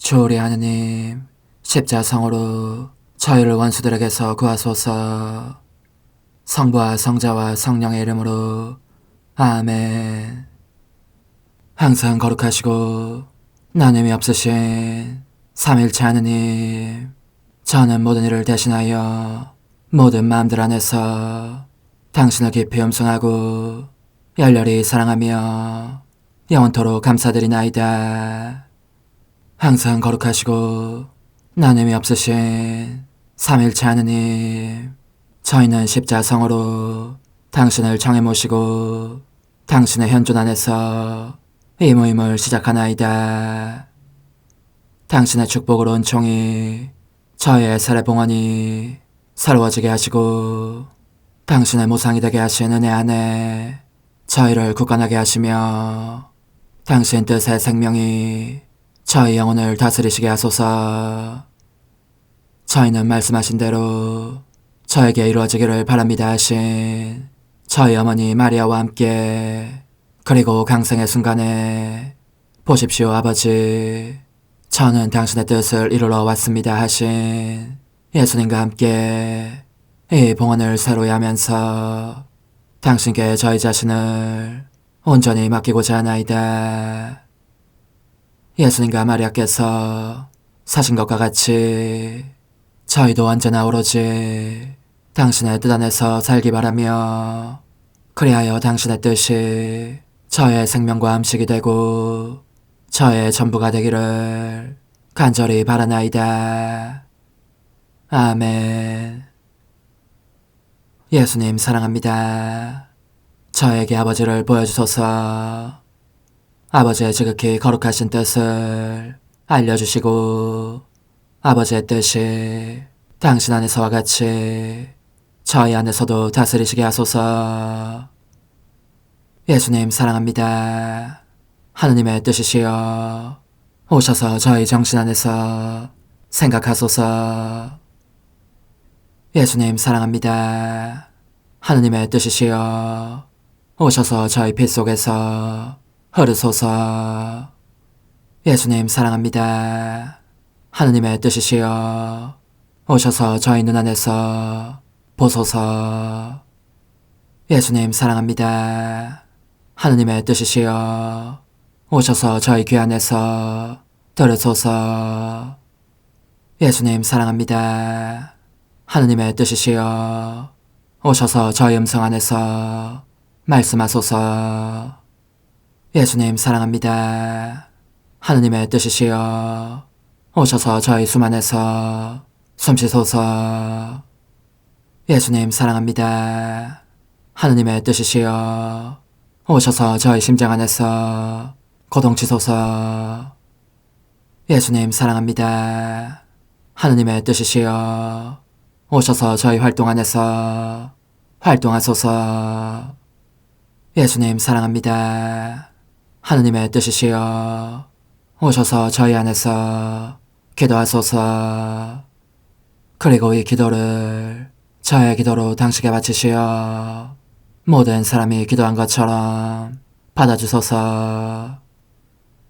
주오리 하느님, 십자성으로 저희를 원수들에게서 구하소서. 성부와 성자와 성령의 이름으로 아멘. 항상 거룩하시고 나눔이 없으신 삼일체 하느님, 저는 모든 일을 대신하여 모든 마음들 안에서 당신을 깊이 음성하고 열렬히 사랑하며 영원토록 감사드리나이다. 항상 거룩하시고 나눔이 없으신 삼일체 하느님, 저희는 십자성으로 당신을 정해 모시고 당신의 현존 안에서 이 모임을 시작하나이다. 당신의 축복으로 은총이 저희의 세례봉헌이 새로워지게 하시고 당신의 모상이 되게 하신 은혜 안에 저희를 굳건하게 하시며 당신 뜻의 생명이 저희 영혼을 다스리시게 하소서. 저희는 말씀하신 대로 저에게 이루어지기를 바랍니다 하신 저희 어머니 마리아와 함께, 그리고 강생의 순간에 보십시오 아버지, 저는 당신의 뜻을 이루러 왔습니다 하신 예수님과 함께 이 봉헌을 새로이 하면서 당신께 저희 자신을 온전히 맡기고자 하나이다. 예수님과 마리아께서 사신 것과 같이 저희도 언제나 오로지 당신의 뜻 안에서 살기 바라며, 그리하여 당신의 뜻이 저의 생명과 음식이 되고 저의 전부가 되기를 간절히 바라나이다. 아멘. 예수님 사랑합니다. 저에게 아버지를 보여주소서. 아버지의 지극히 거룩하신 뜻을 알려주시고 아버지의 뜻이 당신 안에서와 같이 저희 안에서도 다스리시게 하소서. 예수님 사랑합니다. 하느님의 뜻이시여 오셔서 저희 정신 안에서 생각하소서. 예수님 사랑합니다. 하느님의 뜻이시여 오셔서 저희 피 속에서 흐르소서. 예수님 사랑합니다. 하느님의 뜻이시여 오셔서 저희 눈 안에서 보소서. 예수님 사랑합니다. 하느님의 뜻이시여 오셔서 저희 귀 안에서 들으소서. 예수님 사랑합니다. 하느님의 뜻이시여 오셔서 저희 음성 안에서 말씀하소서. 예수님 사랑합니다. 하느님의 뜻이시여 오셔서 저희 숨 안에서 숨쉬소서. 예수님 사랑합니다. 하느님의 뜻이시여 오셔서 저희 심장 안에서 고동치소서. 예수님 사랑합니다. 하느님의 뜻이시여 오셔서 저희 활동 안에서 활동하소서. 예수님 사랑합니다. 하느님의 뜻이시여 오셔서 저희 안에서 기도하소서. 그리고 이 기도를 저의 기도로 당신께 바치시어 모든 사람이 기도한 것처럼 받아주소서.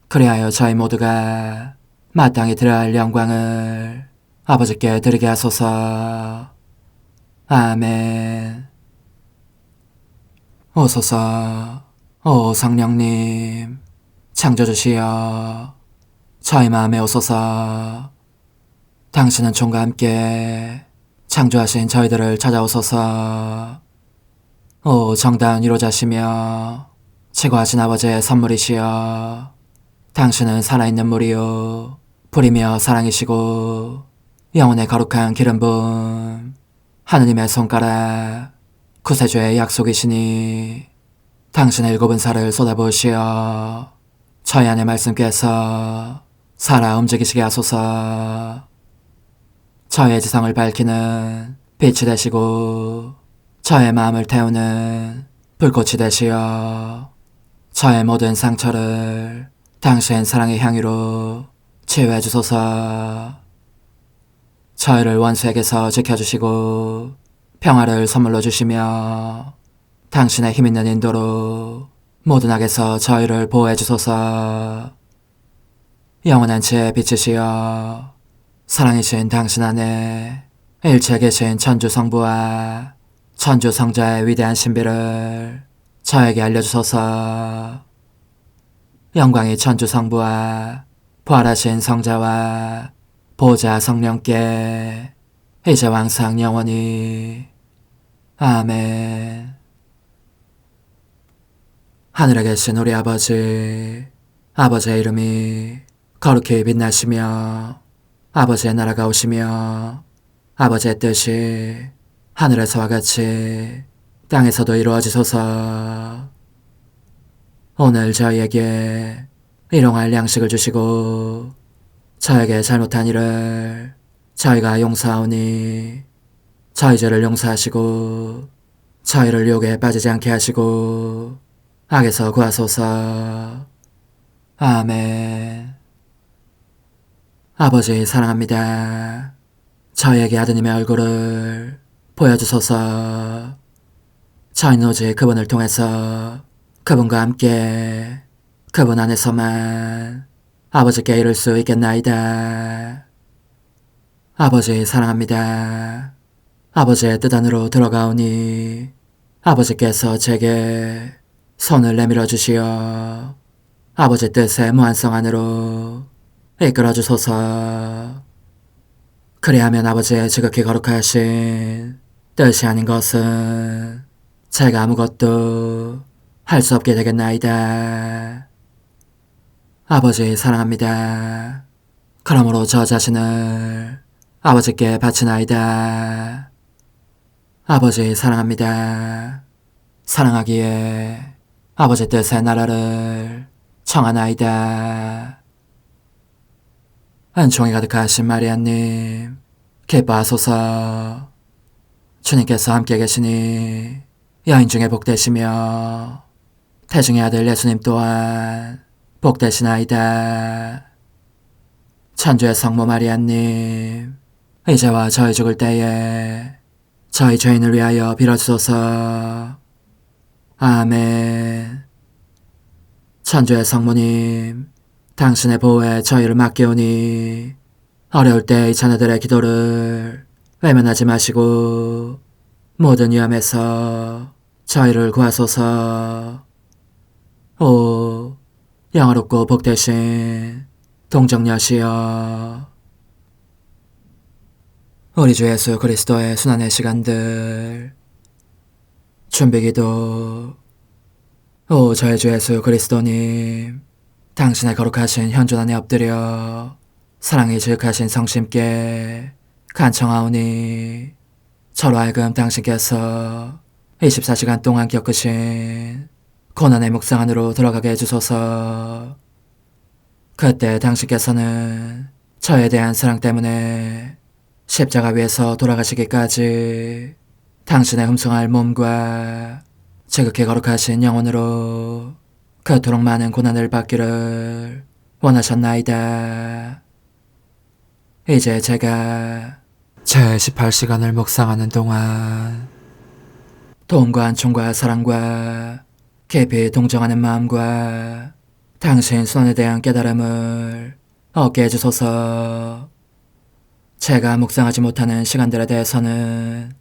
그리하여 저희 모두가 마땅히 드려야 할 영광을 아버지께 드리게 하소서. 아멘. 오소서. 오 성령님 창조주시여 저희 마음에 오소서. 당신은 총과 함께 창조하신 저희들을 찾아오소서. 오 정다운 위로자시며 최고하신 아버지의 선물이시여 당신은 살아있는 물이요 불이며 사랑이시고 영혼의 거룩한 기름 부음 하느님의 손가락 구세주의 약속이시니 당신의 일곱은 살을 쏟아부으시어 저희 안의 말씀께서 살아 움직이시게 하소서. 저의 지성을 밝히는 빛이 되시고 저의 마음을 태우는 불꽃이 되시어 저의 모든 상처를 당신 사랑의 향유로 치유해 주소서. 저희를 원수에게서 지켜주시고 평화를 선물로 주시며 당신의 힘있는 인도로 모든 악에서 저희를 보호해 주소서. 영원한 제 빛이시여 사랑이신 당신 안에 일체 계신 천주 성부와 천주 성자의 위대한 신비를 저에게 알려주소서. 영광이 천주 성부와 부활하신 성자와 보좌 성령께 이제와 항상 영원히 아멘. 하늘에 계신 우리 아버지, 아버지의 이름이 거룩히 빛나시며 아버지의 나라가 오시며 아버지의 뜻이 하늘에서와 같이 땅에서도 이루어지소서. 오늘 저희에게 일용할 양식을 주시고 저에게 잘못한 일을 저희가 용서하오니 저희 죄를 용서하시고 저희를 유혹에 빠지지 않게 하시고 악에서 구하소서. 아멘. 아버지 사랑합니다. 저희에게 아드님의 얼굴을 보여주소서. 저희는 오직 그분을 통해서 그분과 함께 그분 안에서만 아버지께 이룰 수 있겠나이다. 아버지 사랑합니다. 아버지의 뜻 안으로 들어가오니 아버지께서 제게 손을 내밀어 주시어 아버지 뜻의 무한성 안으로 이끌어 주소서. 그리하면 아버지의 지극히 거룩하신 뜻이 아닌 것은 제가 아무것도 할 수 없게 되겠나이다. 아버지 사랑합니다. 그러므로 저 자신을 아버지께 바치나이다. 아버지 사랑합니다. 사랑하기에 아버지 뜻의 나라를 청하나이다. 은총이 가득하신 마리아님, 기뻐하소서. 주님께서 함께 계시니 여인 중에 복되시며 태중의 아들 예수님 또한 복되시나이다. 천주의 성모 마리아님, 이제와 저희 죽을 때에 저희 죄인을 위하여 빌어주소서. 아멘. 천주의 성모님, 당신의 보호에 저희를 맡기오니 어려울 때 이 자녀들의 기도를 외면하지 마시고 모든 위험에서 저희를 구하소서. 오, 영화롭고 복되신 동정녀시여, 우리 주 예수 그리스도의 순환의 시간들 준비기도. 오 저희 주 예수 그리스도님, 당신의 거룩하신 현존 안에 엎드려 사랑이 지극하신 성심께 간청하오니 저로 하여금 당신께서 24시간 동안 겪으신 고난의 묵상 안으로 들어가게 해주소서. 그때 당신께서는 저에 대한 사랑 때문에 십자가 위에서 돌아가시기까지 당신의 흠숭할 몸과 지극히 거룩하신 영혼으로 그토록 많은 고난을 받기를 원하셨나이다. 이제 제가 제 18시간을 묵상하는 동안 도움과 안총과 사랑과 깊이 동정하는 마음과 당신 손에 대한 깨달음을 얻게 해주소서. 제가 묵상하지 못하는 시간들에 대해서는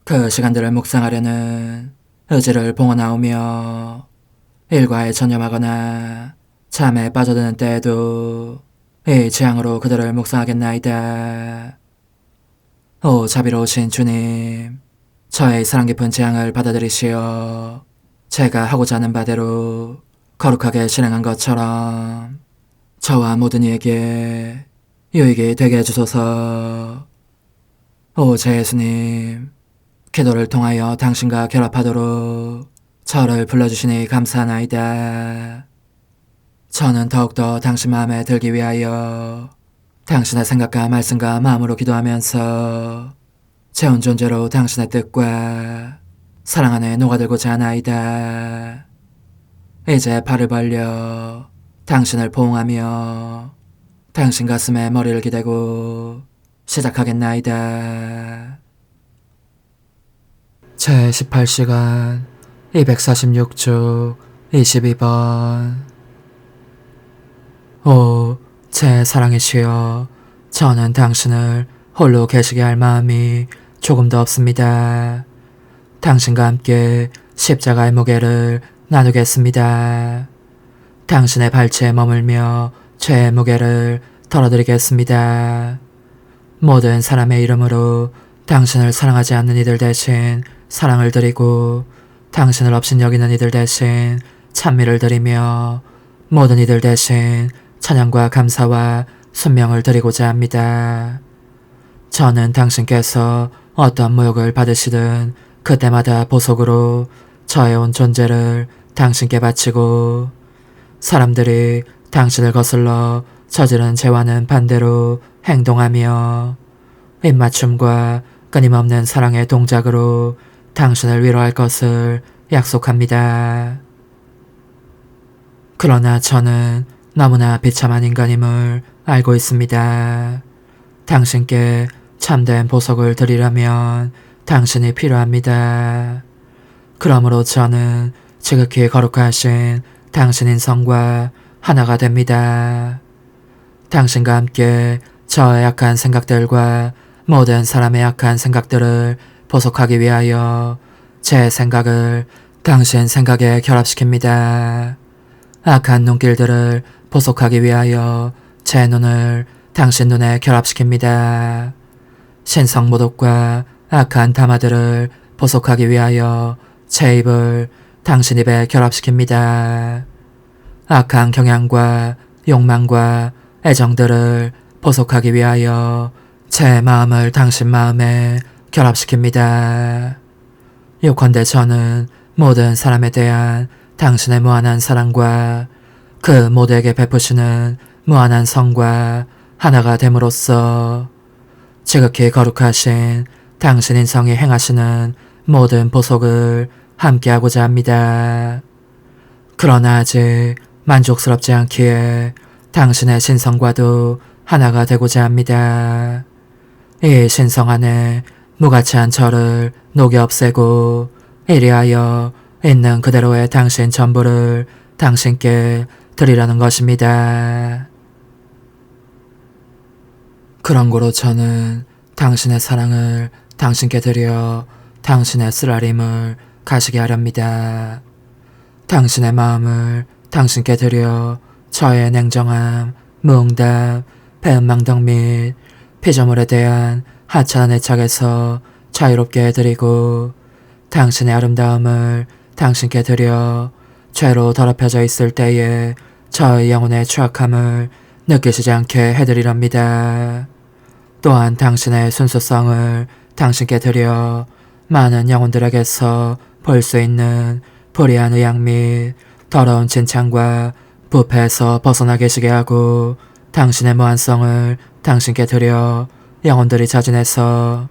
그 시간들을 묵상하려는 의지를 봉헌하오며 일과에 전념하거나 잠에 빠져드는 때에도 이 재앙으로 그들을 묵상하겠나이다. 오 자비로우신 주님, 저의 사랑 깊은 재앙을 받아들이시어 제가 하고자 하는 바대로 거룩하게 실행한 것처럼 저와 모든 이에게 유익이 되게 해주소서. 오 제 예수님, 기도를 통하여 당신과 결합하도록 저를 불러주시니 감사하나이다. 저는 더욱더 당신 마음에 들기 위하여 당신의 생각과 말씀과 마음으로 기도하면서 제 온 존재로 당신의 뜻과 사랑 안에 녹아들고자 하나이다. 이제 팔을 벌려 당신을 포옹하며 당신 가슴에 머리를 기대고 시작하겠나이다. 제 18시간 246쪽 22번. 오 제 사랑이시여, 저는 당신을 홀로 계시게 할 마음이 조금도 없습니다. 당신과 함께 십자가의 무게를 나누겠습니다. 당신의 발치에 머물며 죄의 무게를 덜어드리겠습니다. 모든 사람의 이름으로 당신을 사랑하지 않는 이들 대신 사랑을 드리고, 당신을 업신여기는 이들 대신 찬미를 드리며, 모든 이들 대신 찬양과 감사와 순명을 드리고자 합니다. 저는 당신께서 어떤 모욕을 받으시든 그때마다 보석으로 저의 온 존재를 당신께 바치고, 사람들이 당신을 거슬러 저지른 죄와는 반대로 행동하며 입맞춤과 끊임없는 사랑의 동작으로 당신을 위로할 것을 약속합니다. 그러나 저는 너무나 비참한 인간임을 알고 있습니다. 당신께 참된 보석을 드리려면 당신이 필요합니다. 그러므로 저는 지극히 거룩하신 당신 인성과 하나가 됩니다. 당신과 함께 저의 약한 생각들과 모든 사람의 약한 생각들을 보속하기 위하여 제 생각을 당신 생각에 결합시킵니다. 악한 눈길들을 보속하기 위하여 제 눈을 당신 눈에 결합시킵니다. 신성모독과 악한 담화들을 보속하기 위하여 제 입을 당신 입에 결합시킵니다. 악한 경향과 욕망과 애정들을 보속하기 위하여 제 마음을 당신 마음에 결합시킵니다. 요컨대 저는 모든 사람에 대한 당신의 무한한 사랑과 그 모두에게 베푸시는 무한한 성과 하나가 됨으로써 지극히 거룩하신 당신 인성이 행하시는 모든 보석을 함께하고자 합니다. 그러나 아직 만족스럽지 않기에 당신의 신성과도 하나가 되고자 합니다. 이 신성 안에 무가치한 저를 녹여 없애고 이리하여 있는 그대로의 당신 전부를 당신께 드리라는 것입니다. 그런 고로 저는 당신의 사랑을 당신께 드려 당신의 쓰라림을 가시게 하렵니다. 당신의 마음을 당신께 드려 저의 냉정함, 무응답, 배은망덕 및 피조물에 대한 하찮은 애착에서 자유롭게 해드리고, 당신의 아름다움을 당신께 드려 죄로 더럽혀져 있을 때에 저의 영혼의 추악함을 느끼시지 않게 해드리렵니다. 또한 당신의 순수성을 당신께 드려 많은 영혼들에게서 볼 수 있는 불의한 의향 및 더러운 진창과 부패에서 벗어나 계시게 하고, 당신의 무한성을 당신께 드려 영혼들이 자진해서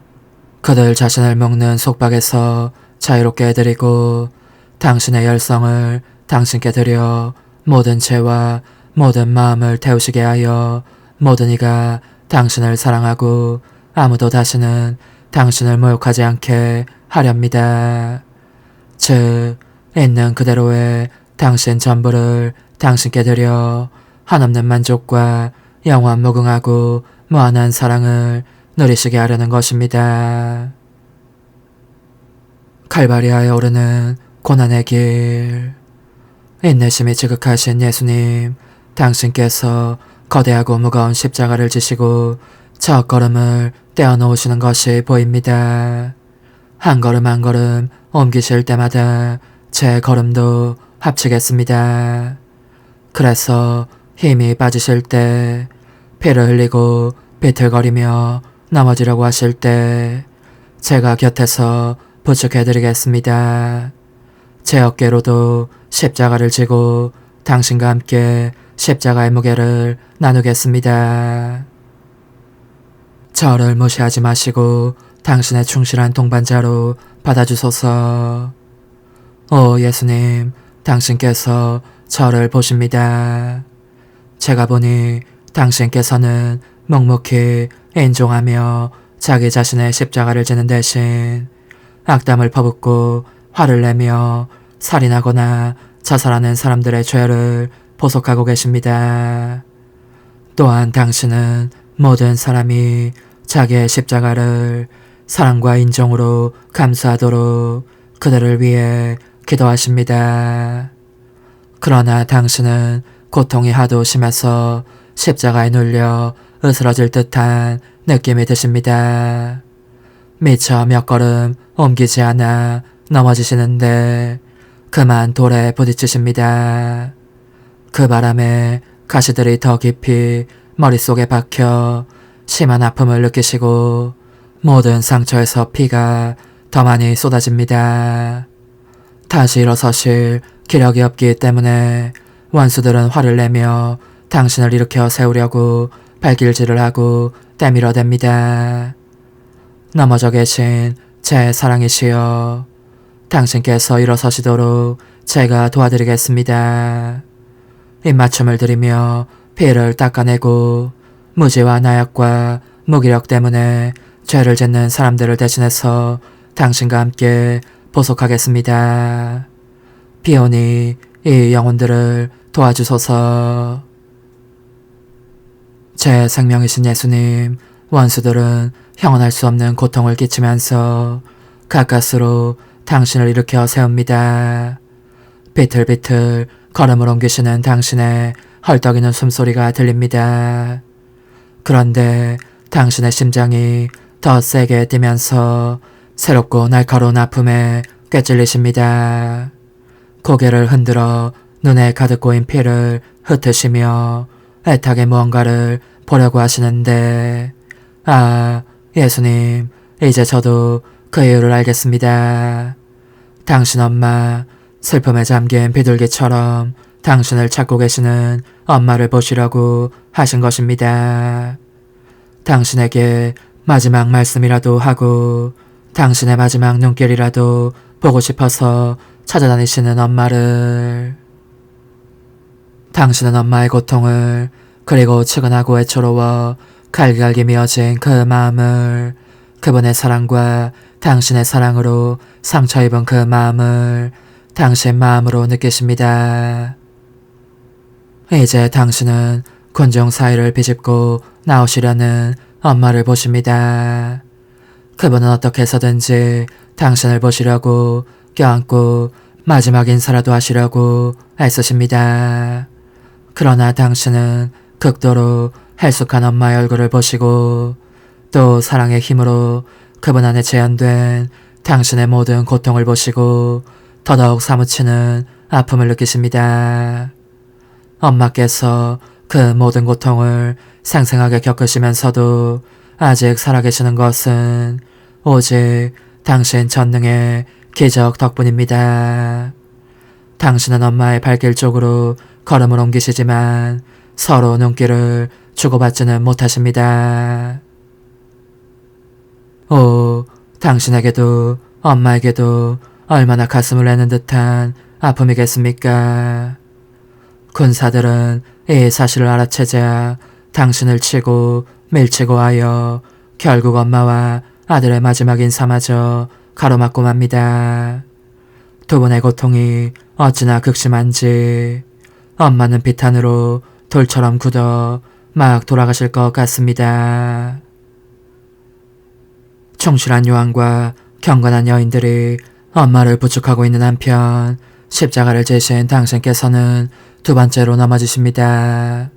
그들 자신을 먹는 속박에서 자유롭게 해드리고, 당신의 열성을 당신께 드려 모든 죄와 모든 마음을 태우시게 하여 모든 이가 당신을 사랑하고 아무도 다시는 당신을 모욕하지 않게 하렵니다. 즉, 있는 그대로의 당신 전부를 당신께 드려 한없는 만족과 영원 무궁하고 무한한 사랑을 누리시게 하려는 것입니다. 칼바리아에 오르는 고난의 길. 인내심이 지극하신 예수님, 당신께서 거대하고 무거운 십자가를 지시고 첫 걸음을 떼어놓으시는 것이 보입니다. 한 걸음 한 걸음 옮기실 때마다 제 걸음도 합치겠습니다. 그래서 힘이 빠지실 때, 피를 흘리고 비틀거리며 넘어지려고 하실 때 제가 곁에서 부축해드리겠습니다. 제 어깨로도 십자가를 지고 당신과 함께 십자가의 무게를 나누겠습니다. 저를 무시하지 마시고 당신의 충실한 동반자로 받아주소서. 오 예수님, 당신께서 저를 보십니다. 제가 보니 당신께서는 묵묵히 인종하며 자기 자신의 십자가를 지는 대신 악담을 퍼붓고 화를 내며 살인하거나 자살하는 사람들의 죄를 보속하고 계십니다. 또한 당신은 모든 사람이 자기의 십자가를 사랑과 인정으로 감수하도록 그들을 위해 기도하십니다. 그러나 당신은 고통이 하도 심해서 십자가에 눌려 으스러질 듯한 느낌이 드십니다. 미처 몇 걸음 옮기지 않아 넘어지시는데 그만 돌에 부딪히십니다. 그 바람에 가시들이 더 깊이 머릿속에 박혀 심한 아픔을 느끼시고 모든 상처에서 피가 더 많이 쏟아집니다. 다시 일어서실 기력이 없기 때문에 원수들은 화를 내며 당신을 일으켜 세우려고 발길질을 하고 때밀어댑니다. 넘어져 계신 제 사랑이시여, 당신께서 일어서시도록 제가 도와드리겠습니다. 입맞춤을 드리며 피를 닦아내고 무지와 나약과 무기력 때문에 죄를 짓는 사람들을 대신해서 당신과 함께 보속하겠습니다. 비오니 이 영혼들을 도와주소서. 제 생명이신 예수님, 원수들은 형언할 수 없는 고통을 끼치면서 가까스로 당신을 일으켜 세웁니다. 비틀비틀 걸음을 옮기시는 당신의 헐떡이는 숨소리가 들립니다. 그런데 당신의 심장이 더 세게 뛰면서 새롭고 날카로운 아픔에 꿰찔리십니다. 고개를 흔들어 눈에 가득 고인 피를 흩으시며 애타게 무언가를 보려고 하시는데, 아, 예수님, 이제 저도 그 이유를 알겠습니다. 당신 엄마, 슬픔에 잠긴 비둘기처럼 당신을 찾고 계시는 엄마를 보시려고 하신 것입니다. 당신에게 마지막 말씀이라도 하고 당신의 마지막 눈길이라도 보고 싶어서 찾아다니시는 엄마를. 당신은 엄마의 고통을, 그리고 측은하고 애처로워 갈기갈기 미어진 그 마음을, 그분의 사랑과 당신의 사랑으로 상처 입은 그 마음을 당신 마음으로 느끼십니다. 이제 당신은 군중 사이를 비집고 나오시려는 엄마를 보십니다. 그분은 어떻게 해서든지 당신을 보시려고 껴안고 마지막 인사라도 하시려고 애쓰십니다. 그러나 당신은 극도로 헬쑥한 엄마의 얼굴을 보시고 또 사랑의 힘으로 그분 안에 재현된 당신의 모든 고통을 보시고 더더욱 사무치는 아픔을 느끼십니다. 엄마께서 그 모든 고통을 생생하게 겪으시면서도 아직 살아계시는 것은 오직 당신 전능의 기적 덕분입니다. 당신은 엄마의 발길 쪽으로 걸음을 옮기시지만 서로 눈길을 주고받지는 못하십니다. 오, 당신에게도 엄마에게도 얼마나 가슴을 내는 듯한 아픔이겠습니까? 군사들은 이 사실을 알아채자 당신을 치고 밀치고 하여 결국 엄마와 아들의 마지막 인사마저 가로막고 맙니다. 두 분의 고통이 어찌나 극심한지 엄마는 비탄으로 돌처럼 굳어 막 돌아가실 것 같습니다. 충실한 요한과 경건한 여인들이 엄마를 부축하고 있는 한편 십자가를 지신 당신께서는 두 번째로 넘어지십니다.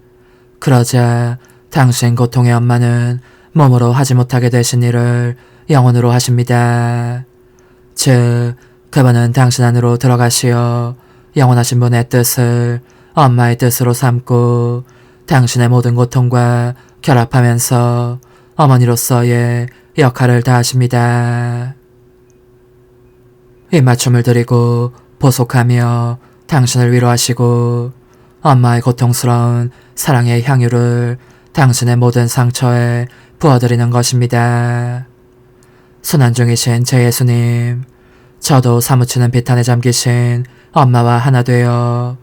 그러자 당신 고통의 엄마는 몸으로 하지 못하게 되신 일을 영혼으로 하십니다. 즉, 그분은 당신 안으로 들어가시어 영원하신 분의 뜻을 엄마의 뜻으로 삼고 당신의 모든 고통과 결합하면서 어머니로서의 역할을 다하십니다. 입맞춤을 드리고 보속하며 당신을 위로하시고 엄마의 고통스러운 사랑의 향유를 당신의 모든 상처에 부어드리는 것입니다. 순환 중이신 제 예수님, 저도 사무치는 비탄에 잠기신 엄마와 하나 되어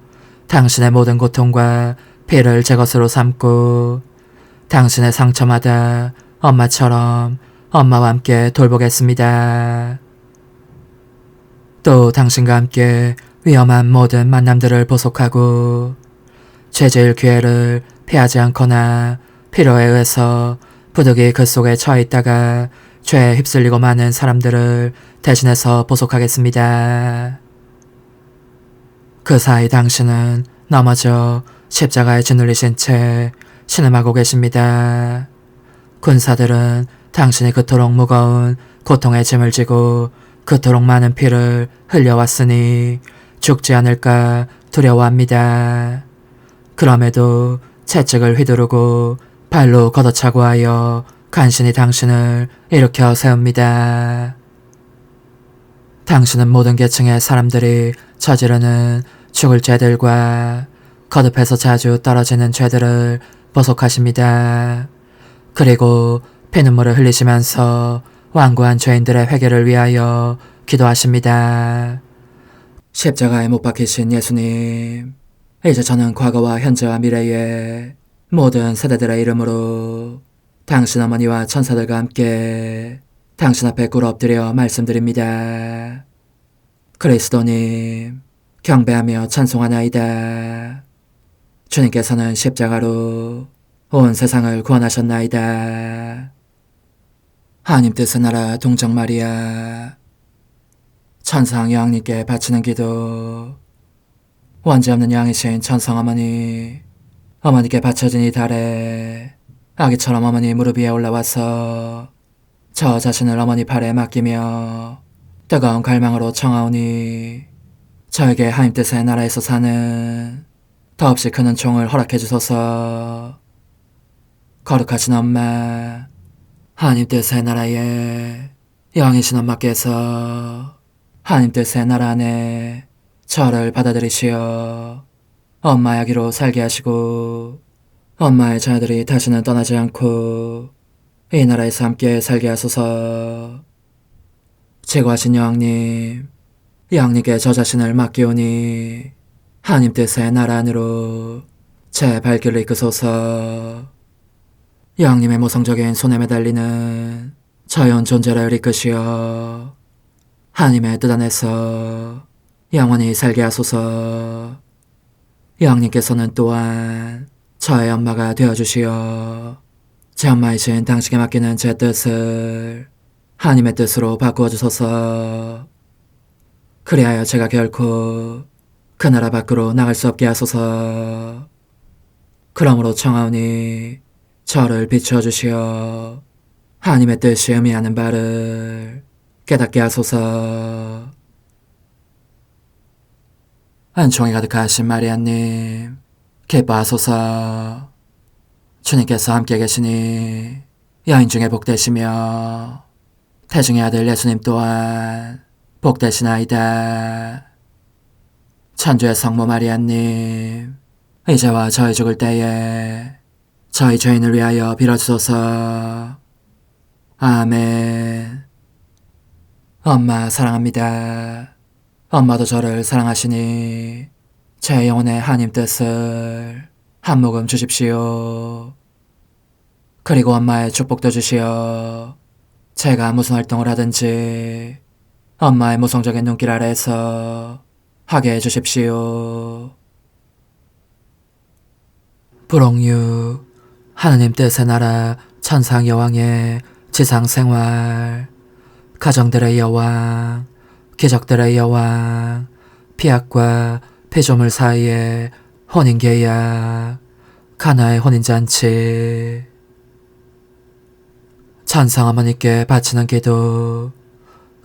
당신의 모든 고통과 피를 제 것으로 삼고 당신의 상처마다 엄마처럼 엄마와 함께 돌보겠습니다. 또 당신과 함께 위험한 모든 만남들을 보속하고 죄지을 기회를 피하지 않거나 필요에 의해서 부득이 그 속에 처해 있다가 죄에 휩쓸리고 마는 사람들을 대신해서 보속하겠습니다. 그 사이 당신은 넘어져 십자가에 짓눌리신 채 신음하고 계십니다. 군사들은 당신이 그토록 무거운 고통의 짐을 지고 그토록 많은 피를 흘려왔으니 죽지 않을까 두려워합니다. 그럼에도 채찍을 휘두르고 발로 걷어차고 하여 간신히 당신을 일으켜 세웁니다. 당신은 모든 계층의 사람들이 저지르는 죽을 죄들과 거듭해서 자주 떨어지는 죄들을 보속하십니다. 그리고 피눈물을 흘리시면서 완고한 죄인들의 회개를 위하여 기도하십니다. 십자가에 못 박히신 예수님, 이제 저는 과거와 현재와 미래의 모든 세대들의 이름으로 당신 어머니와 천사들과 함께 당신 앞에 꿇어 엎드려 말씀드립니다. 그리스도님, 경배하며 찬송하나이다. 주님께서는 십자가로 온 세상을 구원하셨나이다. 하나님 뜻의 나라 동정 마리아, 천상 여왕님께 바치는 기도. 원죄 없는 양이신 천상 어머니, 어머니께 바쳐진 이 달에 아기처럼 어머니 무릎 위에 올라와서 저 자신을 어머니 팔에 맡기며 뜨거운 갈망으로 청하오니 저에게 하나님 뜻의 나라에서 사는 더없이 큰 은총을 허락해 주소서. 거룩하신 엄마, 하나님 뜻의 나라에 영이신 엄마께서 하나님 뜻의 나라 안에 저를 받아들이시어 엄마의 아기로 살게 하시고 엄마의 자녀들이 다시는 떠나지 않고 이 나라에서 함께 살게 하소서. 제거하신 여왕님, 여왕님께 저 자신을 맡기오니 하나님 뜻의 나라 안으로 제 발길을 이끄소서. 여왕님의 모성적인 손에 매달리는 자연 존재를 이끄시어 하나님의 뜻 안에서 영원히 살게 하소서. 여왕님께서는 또한 저의 엄마가 되어주시어 제 엄마이신 당신께 맡기는 제 뜻을 하나님의 뜻으로 바꾸어 주소서. 그리하여 제가 결코 그 나라 밖으로 나갈 수 없게 하소서. 그러므로 청하오니 저를 비추어 주시어 하나님의 뜻이 의미하는 바를 깨닫게 하소서. 은총이 가득하신 마리아님, 기뻐하소서. 주님께서 함께 계시니 여인 중에 복되시며 태중의 아들 예수님 또한 복되시나이다. 천주의 성모 마리아님, 이제와 저희 죽을 때에 저희 죄인을 위하여 빌어주소서. 아멘. 엄마 사랑합니다. 엄마도 저를 사랑하시니 제 영혼의 하나님 뜻을 한 모금 주십시오. 그리고 엄마의 축복도 주시어 제가 무슨 활동을 하든지 엄마의 모성적인 눈길 아래에서 하게 해주십시오. 불옥류, 하느님 뜻의 나라 천상 여왕의 지상 생활, 가정들의 여왕, 기적들의 여왕, 피약과 피조물 사이의 혼인계약, 가나의 혼인잔치. 천상 어머니께 바치는 기도.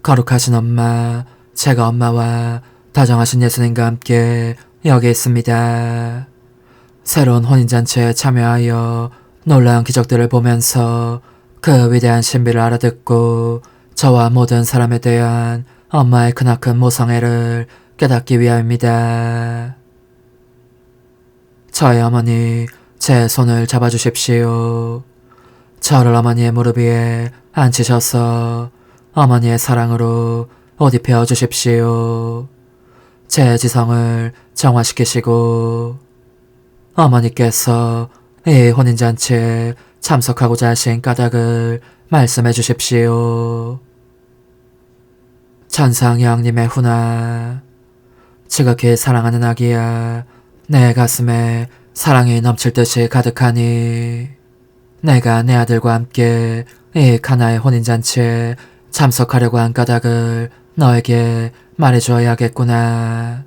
거룩하신 엄마, 제가 엄마와 다정하신 예수님과 함께 여기 있습니다. 새로운 혼인잔치에 참여하여 놀라운 기적들을 보면서 그 위대한 신비를 알아듣고 저와 모든 사람에 대한 엄마의 크나큰 모성애를 깨닫기 위함입니다. 저의 어머니, 제 손을 잡아주십시오. 저를 어머니의 무릎 위에 앉히셔서 어머니의 사랑으로 옷 입혀 주십시오. 제 지성을 정화시키시고 어머니께서 이 혼인잔치에 참석하고자 하신 까닭을 말씀해 주십시오. 천상 여왕님의 훈아, 지극히 사랑하는 아기야, 내 가슴에 사랑이 넘칠 듯이 가득하니 내가 내 아들과 함께 이 가나의 혼인잔치에 참석하려고 한 까닭을 너에게 말해주어야겠구나.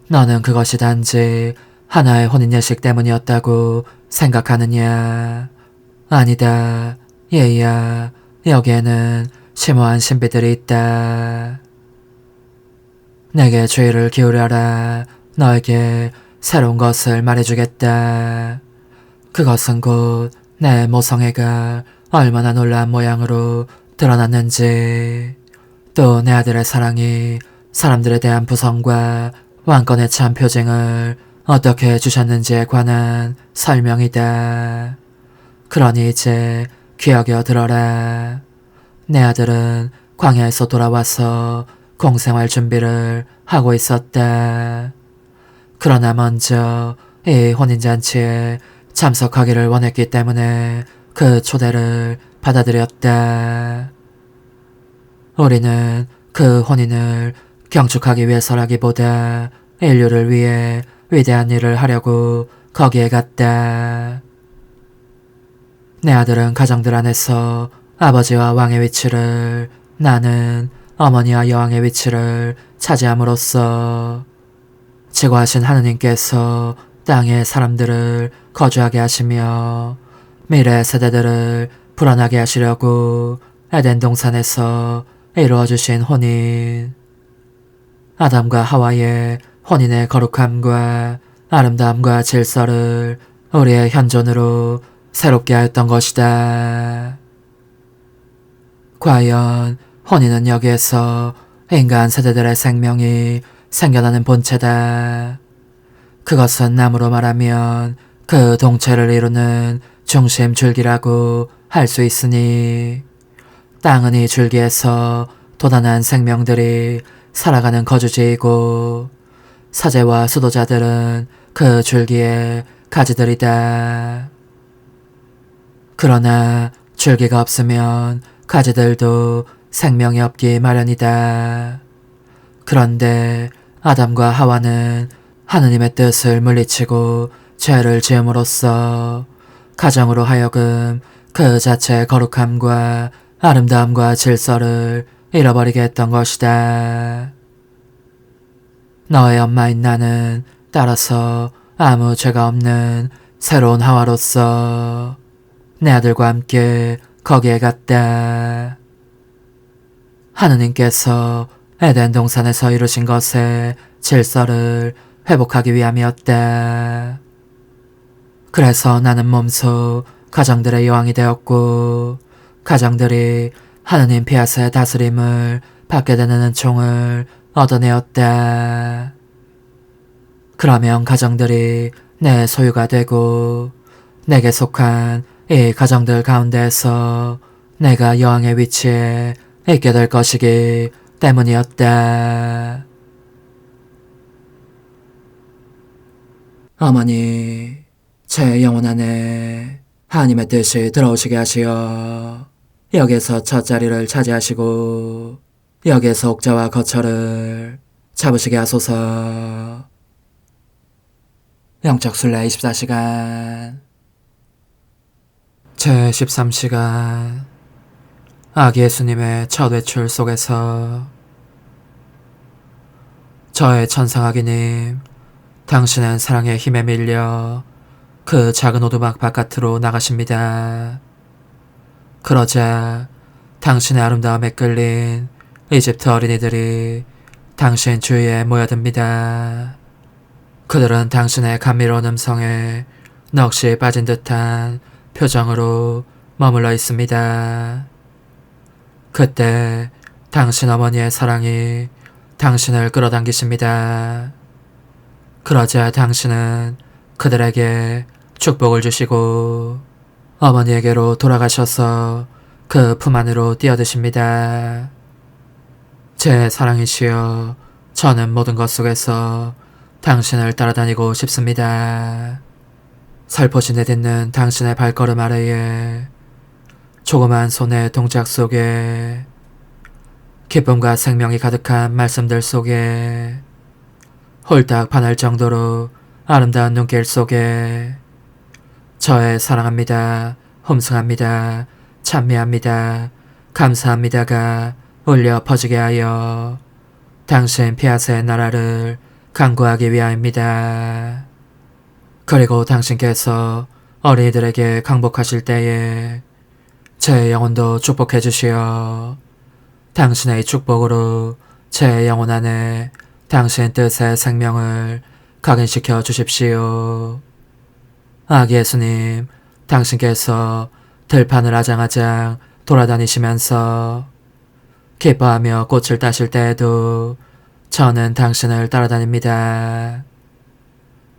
너는 그것이 단지 하나의 혼인 예식 때문이었다고 생각하느냐? 아니다. 얘야, 여기에는 심오한 신비들이 있다. 내게 주의를 기울여라. 너에게 새로운 것을 말해주겠다. 그것은 곧 내 모성애가 얼마나 놀라운 모양으로 드러났는지, 또 내 아들의 사랑이 사람들에 대한 부성과 왕권에 찬 표징을 어떻게 주셨는지에 관한 설명이다. 그러니 이제 귀여겨 들어라. 내 아들은 광야에서 돌아와서 공생활 준비를 하고 있었다. 그러나 먼저 이 혼인잔치에 참석하기를 원했기 때문에 그 초대를 받아들였다. 우리는 그 혼인을 경축하기 위해서라기보다 인류를 위해 위대한 일을 하려고 거기에 갔다. 내 아들은 가정들 안에서 아버지와 왕의 위치를, 나는 어머니와 여왕의 위치를 차지함으로써 지구하신 하느님께서 땅의 사람들을 거주하게 하시며 미래 세대들을 불안하게 하시려고 에덴 동산에서 이루어주신 혼인, 아담과 하와의 혼인의 거룩함과 아름다움과 질서를 우리의 현존으로 새롭게 하였던 것이다. 과연 혼인은 여기에서 인간 세대들의 생명이 생겨나는 본체다. 그것은 나무로 말하면 그 동체를 이루는 중심 줄기라고 할 수 있으니, 땅은 이 줄기에서 도단한 생명들이 살아가는 거주지이고 사제와 수도자들은 그 줄기의 가지들이다. 그러나 줄기가 없으면 가지들도 생명이 없기 마련이다. 그런데 아담과 하와는 하느님의 뜻을 물리치고 죄를 지음으로써 가정으로 하여금 그 자체의 거룩함과 아름다움과 질서를 잃어버리게 했던 것이다. 너의 엄마인 나는 따라서 아무 죄가 없는 새로운 하와로서 내 아들과 함께 거기에 갔다. 하느님께서 에덴 동산에서 이루신 것의 질서를 회복하기 위함이었다. 그래서 나는 몸소 가정들의 여왕이 되었고, 가정들이 하느님 피아스의 다스림을 받게 되는 은총을 얻어내었다. 그러면 가정들이 내 소유가 되고 내게 속한 이 가정들 가운데에서 내가 여왕의 위치에 있게 될 것이기 때문이었다. 어머니, 제 영혼 안에 하나님의 뜻이 들어오시게 하시어 여기에서 첫 자리를 차지하시고 여기에서 옥자와 거처를 잡으시게 하소서. 영적순례 24시간 제13시간 아기 예수님의 첫 외출 속에서. 저의 천상아기님, 당신은 사랑의 힘에 밀려 그 작은 오두막 바깥으로 나가십니다. 그러자 당신의 아름다움에 끌린 이집트 어린이들이 당신 주위에 모여듭니다. 그들은 당신의 감미로운 음성에 넋이 빠진 듯한 표정으로 머물러 있습니다. 그때 당신 어머니의 사랑이 당신을 끌어당기십니다. 그러자 당신은 그들에게 축복을 주시고 어머니에게로 돌아가셔서 그 품 안으로 뛰어드십니다. 제 사랑이시여, 저는 모든 것 속에서 당신을 따라다니고 싶습니다. 살포시 내딛는 당신의 발걸음 아래에, 조그만 손의 동작 속에, 기쁨과 생명이 가득한 말씀들 속에 홀딱 반할 정도로 아름다운 눈길 속에 저의 사랑합니다, 홈승합니다, 찬미합니다, 감사합니다가 울려 퍼지게 하여 당신 피아스의 나라를 강구하기 위하여입니다. 그리고 당신께서 어린이들에게 강복하실 때에 제 영혼도 축복해 주시어 당신의 축복으로 제 영혼 안에 당신 뜻의 생명을 각인시켜 주십시오. 아기 예수님, 당신께서 들판을 아장아장 돌아다니시면서 기뻐하며 꽃을 따실 때에도 저는 당신을 따라다닙니다.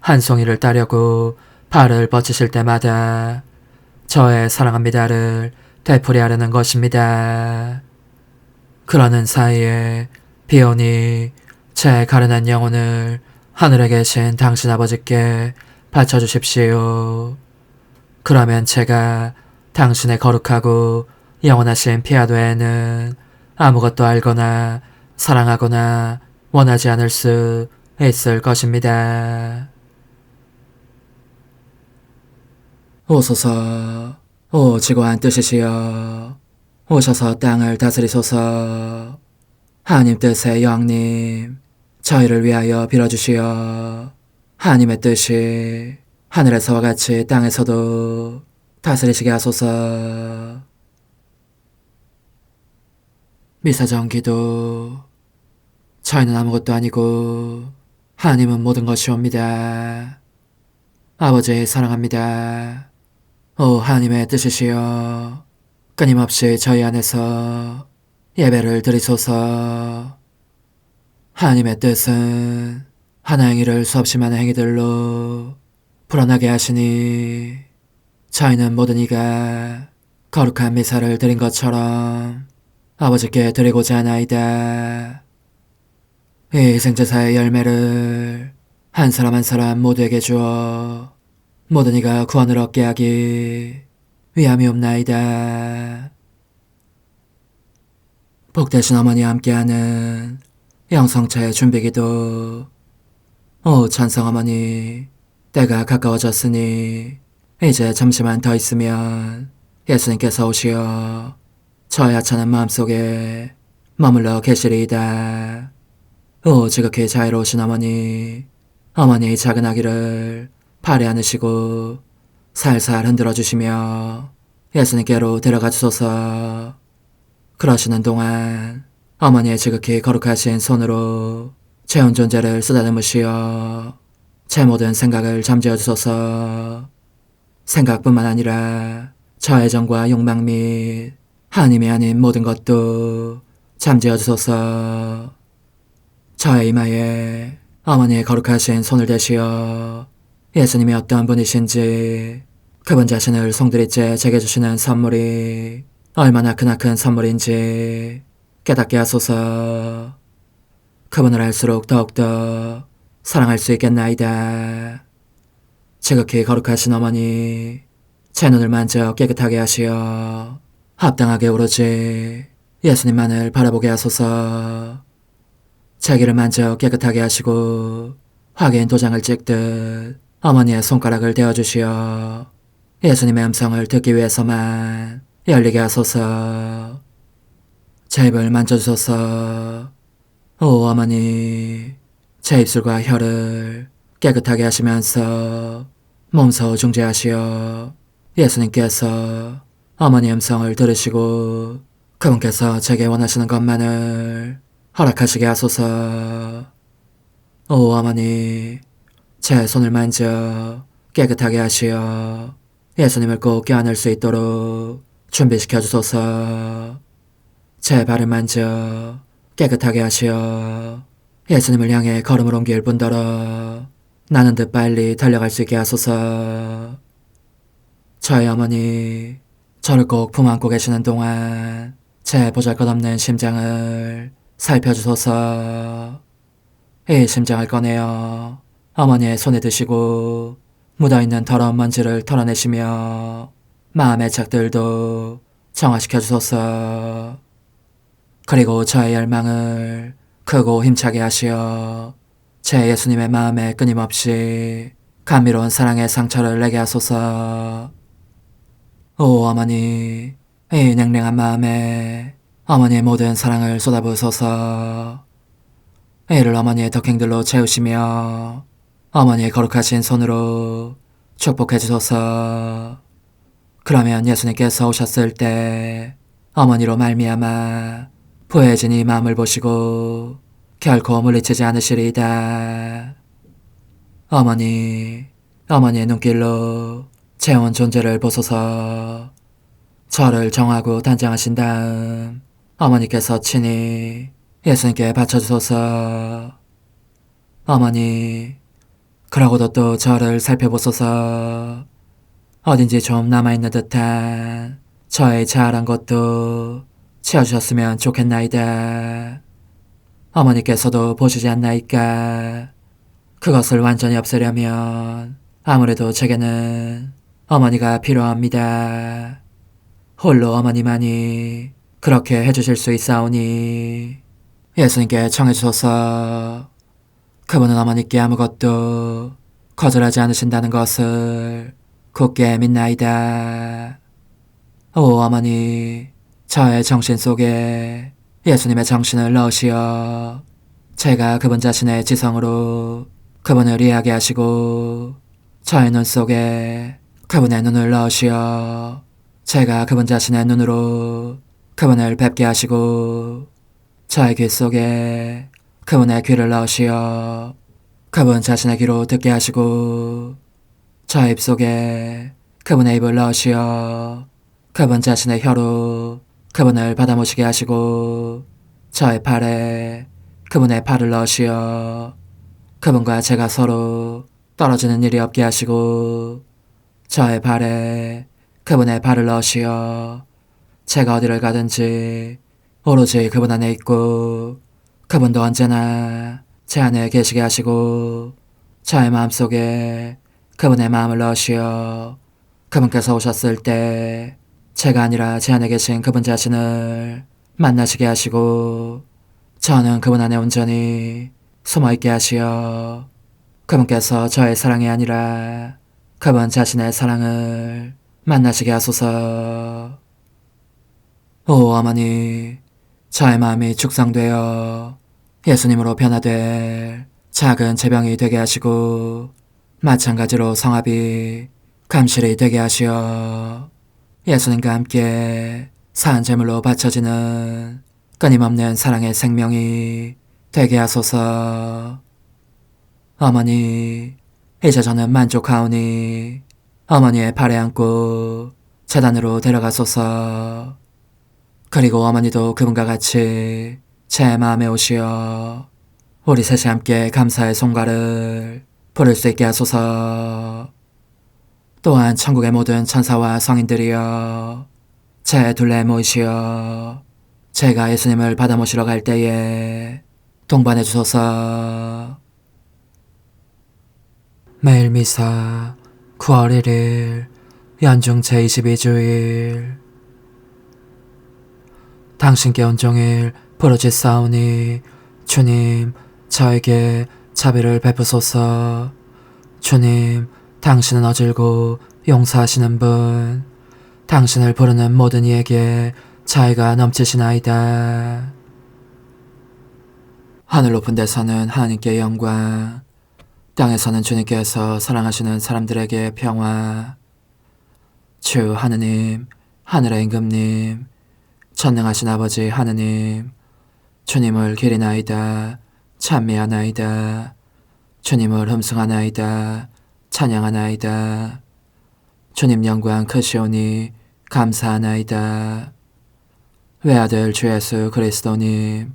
한 송이를 따려고 발을 뻗치실 때마다 저의 사랑합니다를 되풀이하려는 것입니다. 그러는 사이에 비오니 제 가련한 영혼을 하늘에 계신 당신 아버지께 바쳐주십시오. 그러면 제가 당신의 거룩하고 영원하신 피아드 외에는 아무것도 알거나 사랑하거나 원하지 않을 수 있을 것입니다. 오소서, 오 지고한 뜻이시여, 오셔서 땅을 다스리소서. 하나님 뜻의 여왕님, 저희를 위하여 빌어주시어 하나님의 뜻이 하늘에서와 같이 땅에서도 다스리시게 하소서. 미사정 기도. 저희는 아무것도 아니고 하나님은 모든 것이옵니다. 아버지 사랑합니다. 오 하나님의 뜻이시여, 끊임없이 저희 안에서 예배를 드리소서. 하나님의 뜻은 하나 행위를 수없이 많은 행위들로 불어나게 하시니 저희는 모든 이가 거룩한 미사를 드린 것처럼 아버지께 드리고자 하나이다. 이 희생제사의 열매를 한 사람 한 사람 모두에게 주어 모든 이가 구원을 얻게 하기 위함이옵나이다. 복되신 어머니와 함께하는 영성차의 준비기도. 오 찬성 어머니, 때가 가까워졌으니 이제 잠시만 더 있으면 예수님께서 오시어 저의 하찮은 마음속에 머물러 계시리이다. 오 지극히 자유로우신 어머니, 어머니의 작은 아기를 팔에 안으시고 살살 흔들어 주시며 예수님께로 데려가 주소서. 그러시는 동안 어머니의 지극히 거룩하신 손으로 제 온 존재를 쓰다듬으시어 제 모든 생각을 잠재워 주소서. 생각뿐만 아니라 저의 정과 욕망 및 하나님이 아닌 모든 것도 잠재워 주소서. 저의 이마에 어머니의 거룩하신 손을 대시어 예수님이 어떤 분이신지, 그분 자신을 송두리째 제게 주시는 선물이 얼마나 크나큰 선물인지 깨닫게 하소서. 그분을 알수록 더욱더 사랑할 수 있겠나이다. 지극히 거룩하신 어머니, 제 눈을 만져 깨끗하게 하시어 합당하게 오로지 예수님만을 바라보게 하소서. 제 귀를 만져 깨끗하게 하시고 확인 도장을 찍듯 어머니의 손가락을 대어주시어 예수님의 음성을 듣기 위해서만 열리게 하소서. 제 입을 만져주소서. 오 어머니, 제 입술과 혀를 깨끗하게 하시면서 몸소 중재하시어 예수님께서 어머니 음성을 들으시고 그분께서 제게 원하시는 것만을 허락하시게 하소서. 오 어머니, 제 손을 만져 깨끗하게 하시어 예수님을 꼭 껴안을 수 있도록 준비시켜 주소서. 제 발을 만져 깨끗하게 하시어 예수님을 향해 걸음을 옮길 뿐더러 나는 듯 빨리 달려갈 수 있게 하소서. 저의 어머니, 저를 꼭 품 안고 계시는 동안 제 보잘것없는 심장을 살펴주소서. 이 심장을 꺼내어 어머니의 손에 드시고 묻어있는 더러운 먼지를 털어내시며 마음의 착들도 정화시켜 주소서. 그리고 저의 열망을 크고 힘차게 하시어 제 예수님의 마음에 끊임없이 감미로운 사랑의 상처를 내게 하소서. 오 어머니, 이 냉랭한 마음에 어머니의 모든 사랑을 쏟아부으소서. 이를 어머니의 덕행들로 채우시며 어머니의 거룩하신 손으로 축복해 주소서. 그러면 예수님께서 오셨을 때 어머니로 말미암아 부해진 이 마음을 보시고 결코 물리치지 않으시리이다. 어머니, 어머니의 눈길로 제 온 존재를 보소서. 저를 정하고 단장하신 다음 어머니께서 친히 예수님께 바쳐주소서. 어머니, 그러고도 또 저를 살펴보소서. 어딘지 좀 남아있는 듯한 저의 자아란 것도 채워주셨으면 좋겠나이다. 어머니께서도 보시지 않나이까? 그것을 완전히 없애려면 아무래도 제게는 어머니가 필요합니다. 홀로 어머니만이 그렇게 해주실 수 있사오니 예수님께 청해주소서. 그분은 어머니께 아무것도 거절하지 않으신다는 것을 굳게 믿나이다. 오 어머니, 저의 정신 속에 예수님의 정신을 넣으시어 제가 그분 자신의 지성으로 그분을 이해하게 하시고 저의 눈 속에 그분의 눈을 넣으시어 제가 그분 자신의 눈으로 그분을 뵙게 하시고 저의 귀 속에 그분의 귀를 넣으시어 그분 자신의 귀로 듣게 하시고 저의 입 속에 그분의 입을 넣으시어 그분 자신의 혀로 그분을 받아모시게 하시고 저의 팔에 그분의 팔을 넣으시어 그분과 제가 서로 떨어지는 일이 없게 하시고 저의 발에 그분의 발을 넣으시어 제가 어디를 가든지 오로지 그분 안에 있고 그분도 언제나 제 안에 계시게 하시고 저의 마음속에 그분의 마음을 넣으시어 그분께서 오셨을 때 제가 아니라 제 안에 계신 그분 자신을 만나시게 하시고 저는 그분 안에 온전히 숨어있게 하시어 그분께서 저의 사랑이 아니라 그분 자신의 사랑을 만나시게 하소서. 오 어머니, 저의 마음이 축성되어 예수님으로 변화될 작은 제병이 되게 하시고 마찬가지로 성합이 감실이 되게 하시어 예수님과 함께 산 제물로 바쳐지는 끊임없는 사랑의 생명이 되게 하소서. 어머니, 이제 저는 만족하오니 어머니의 발에 안고 제단으로 데려가소서. 그리고 어머니도 그분과 같이 제 마음에 오시어 우리 셋이 함께 감사의 송가를 부를 수 있게 하소서. 또한 천국의 모든 천사와 성인들이여 제 둘레에 모이시어 제가 예수님을 받아 모시러 갈 때에 동반해 주소서. 매일 미사 9월 1일 연중 제22주일 당신께 온종일 부르짖사오니 주님 저에게 자비를 베푸소서. 주님 당신은 어질고 용서하시는 분, 당신을 부르는 모든 이에게 자애가 넘치시나이다. 하늘 높은 데서는 하나님께 영광, 땅에서는 주님께서 사랑하시는 사람들에게 평화. 주 하느님, 하늘의 임금님, 전능하신 아버지 하느님, 주님을 기리나이다, 찬미하나이다, 주님을 흠숭하나이다, 찬양하나이다. 주님 영광 크시오니 감사하나이다. 외아들 주 예수 그리스도님,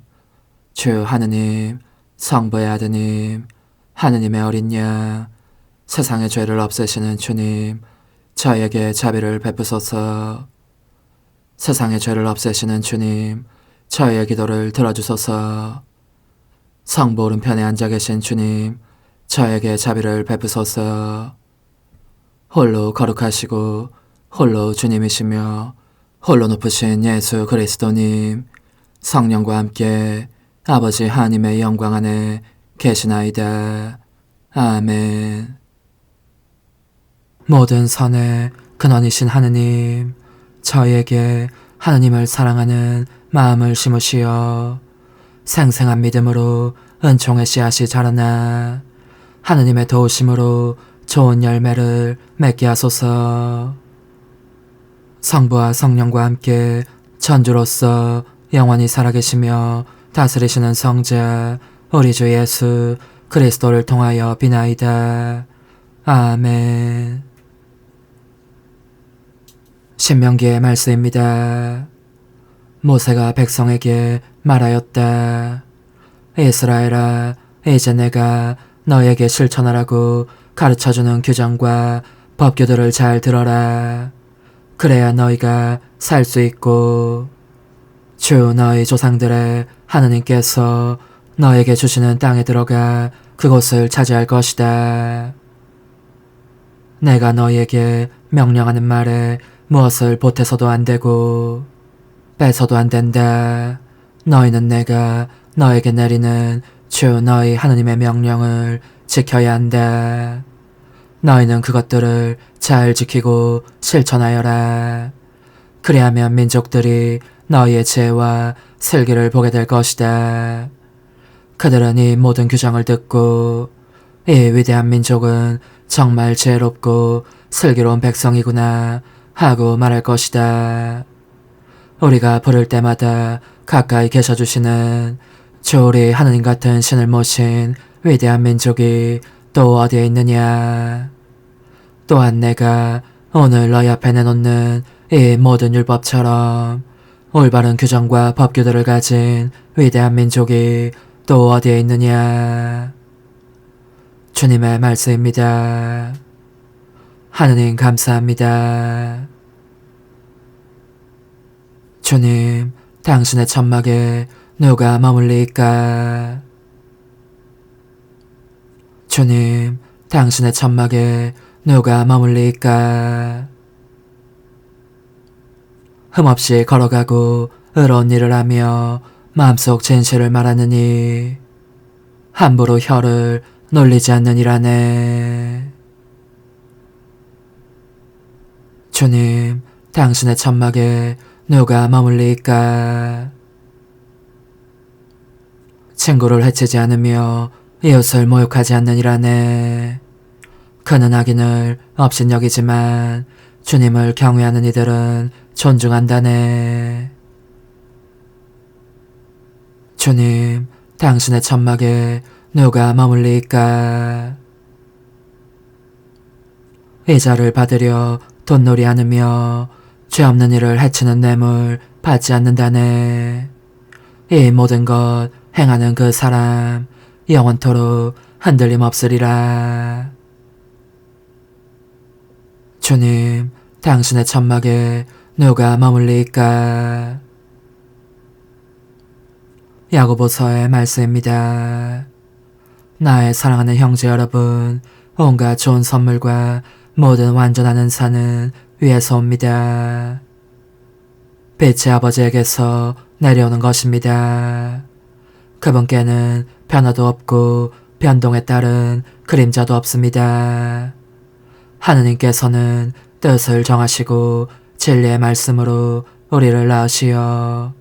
주 하느님, 성부의 아드님, 하느님의 어린 양, 세상의 죄를 없애시는 주님, 저에게 자비를 베푸소서. 세상의 죄를 없애시는 주님, 저의 기도를 들어주소서. 성부 오른편에 앉아 계신 주님, 저에게 자비를 베푸소서. 홀로 거룩하시고 홀로 주님이시며 홀로 높으신 예수 그리스도님, 성령과 함께 아버지 하나님의 영광 안에 계시나이다. 아멘. 모든 선의 근원이신 하느님, 저희에게 하느님을 사랑하는 마음을 심으시어 생생한 믿음으로 은총의 씨앗이 자라나 하느님의 도우심으로 좋은 열매를 맺게 하소서. 성부와 성령과 함께 천주로서 영원히 살아계시며 다스리시는 성자 우리 주 예수 그리스도를 통하여 비나이다. 아멘. 신명기의 말씀입니다. 모세가 백성에게 말하였다. 이스라엘아, 이제 내가 너에게 실천하라고 가르쳐주는 규정과 법규들을 잘 들어라. 그래야 너희가 살 수 있고 주 너희 조상들의 하느님께서 너에게 주시는 땅에 들어가 그곳을 차지할 것이다. 내가 너희에게 명령하는 말에 무엇을 보태서도 안 되고 뺏어도 안 된다. 너희는 내가 너에게 내리는 주 너희 하느님의 명령을 지켜야 한다. 너희는 그것들을 잘 지키고 실천하여라. 그리하면 민족들이 너희의 지혜와 슬기를 보게 될 것이다. 그들은 이 모든 규정을 듣고 이 위대한 민족은 정말 지혜롭고 슬기로운 백성이구나 하고 말할 것이다. 우리가 부를 때마다 가까이 계셔주시는 주 우리 하느님 같은 신을 모신 위대한 민족이 또 어디에 있느냐. 또한 내가 오늘 너희 앞에 내놓는 이 모든 율법처럼 올바른 규정과 법규들을 가진 위대한 민족이 또 어디에 있느냐. 주님의 말씀입니다. 하느님 감사합니다. 주님, 당신의 천막에 누가 머물리이까? 주님, 당신의 천막에 누가 머물리이까? 흠없이 걸어가고 의로운 일을 하며 마음속 진실을 말하느니 함부로 혀를 놀리지 않는 이라네. 주님, 당신의 천막에 누가 머물리이까? 친구를 해치지 않으며 이웃을 모욕하지 않는 이라네. 그는 악인을 업신여기지만 주님을 경외하는 이들은 존중한다네. 주님, 당신의 천막에 누가 머물리이까? 이자를 받으려 돈놀이 않으며 죄 없는 이를 해치는 뇌물 받지 않는다네. 이 모든 것 행하는 그 사람 영원토록 흔들림 없으리라. 주님, 당신의 천막에 누가 머물리이까? 야고보서의 말씀입니다. 나의 사랑하는 형제 여러분, 온갖 좋은 선물과 모든 완전한 은사는 위에서 옵니다. 빛의 아버지에게서 내려오는 것입니다. 그분께는 변화도 없고 변동에 따른 그림자도 없습니다. 하느님께서는 뜻을 정하시고 진리의 말씀으로 우리를 낳으시어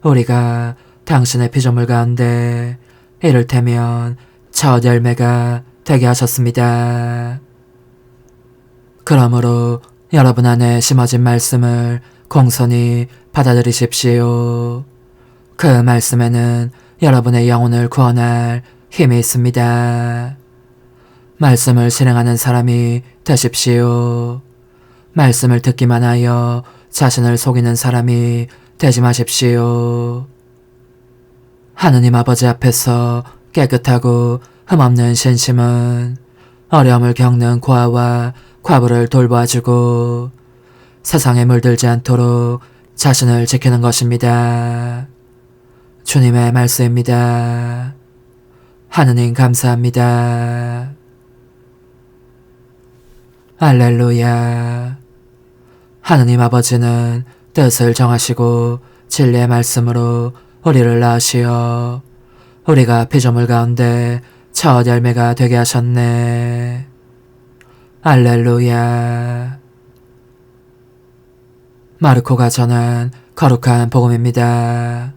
우리가 당신의 피조물 가운데 이를테면 첫 열매가 되게 하셨습니다. 그러므로 여러분 안에 심어진 말씀을 공손히 받아들이십시오. 그 말씀에는 여러분의 영혼을 구원할 힘이 있습니다. 말씀을 실행하는 사람이 되십시오. 말씀을 듣기만 하여 자신을 속이는 사람이 되지 마십시오. 하느님 아버지 앞에서 깨끗하고 흠없는 신심은 어려움을 겪는 고아와 과부를 돌보아주고 세상에 물들지 않도록 자신을 지키는 것입니다. 주님의 말씀입니다. 하느님 감사합니다. 할렐루야. 하느님 아버지는 뜻을 정하시고 진리의 말씀으로 우리를 낳으시어 우리가 피조물 가운데 첫 열매가 되게 하셨네. 알렐루야. 마르코가 전한 거룩한 복음입니다.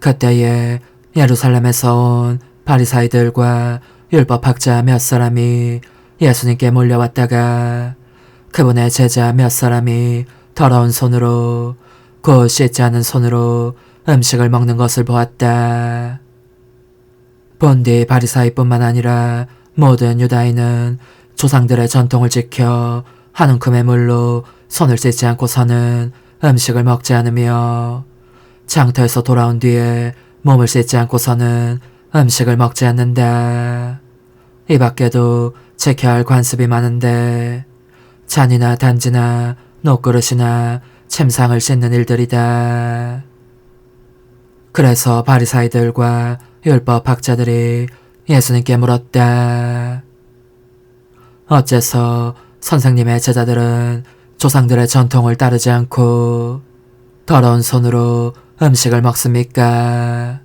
그때에 예루살렘에서 온 바리사이들과 율법학자 몇 사람이 예수님께 몰려왔다가 그분의 제자 몇 사람이 더러운 손으로, 곧 씻지 않은 손으로 음식을 먹는 것을 보았다. 본디 바리사이뿐만 아니라 모든 유다인은 조상들의 전통을 지켜 한 움큼의 물로 손을 씻지 않고서는 음식을 먹지 않으며 장터에서 돌아온 뒤에 몸을 씻지 않고서는 음식을 먹지 않는다. 이 밖에도 지켜야 할 관습이 많은데 잔이나 단지나 녹그릇이나 침상을 씻는 일들이다. 그래서 바리사이들과 율법학자들이 예수님께 물었다. 어째서 선생님의 제자들은 조상들의 전통을 따르지 않고 더러운 손으로 음식을 먹습니까?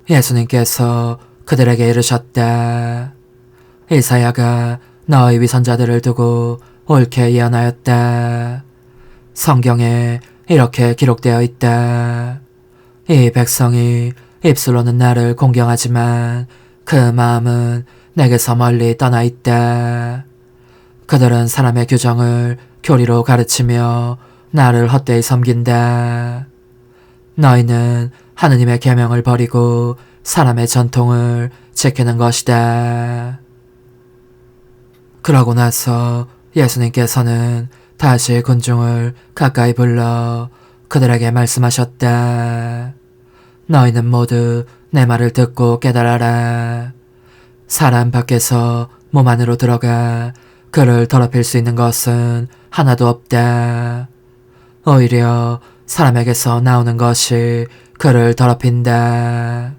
예수님께서 그들에게 이르셨다. 이사야가 너희 위선자들을 두고 옳게 예언하였다. 성경에 이렇게 기록되어 있다. 이 백성이 입술로는 나를 공경하지만 그 마음은 내게서 멀리 떠나 있다. 그들은 사람의 규정을 교리로 가르치며 나를 헛되이 섬긴다. 너희는 하느님의 계명을 버리고 사람의 전통을 지키는 것이다. 그러고 나서 예수님께서는 다시 군중을 가까이 불러 그들에게 말씀하셨다. 너희는 모두 내 말을 듣고 깨달아라. 사람 밖에서 몸 안으로 들어가 그를 더럽힐 수 있는 것은 하나도 없다. 오히려 사람에게서 나오는 것이 그를 더럽힌다.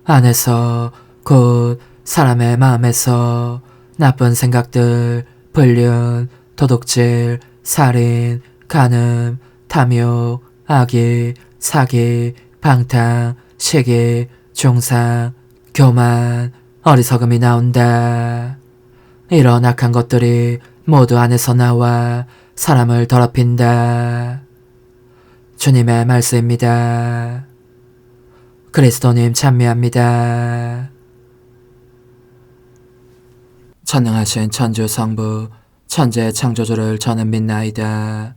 안에서 곧 사람의 마음에서 나쁜 생각들, 불륜, 도둑질, 살인, 간음, 탐욕, 악의, 사기, 방탕, 시기, 중상, 교만, 어리석음이 나온다. 이런 악한 것들이 모두 안에서 나와 사람을 더럽힌다. 주님의 말씀입니다. 그리스도님 찬미합니다. 전능하신 천주 성부 천재 창조주를 저는 믿나이다.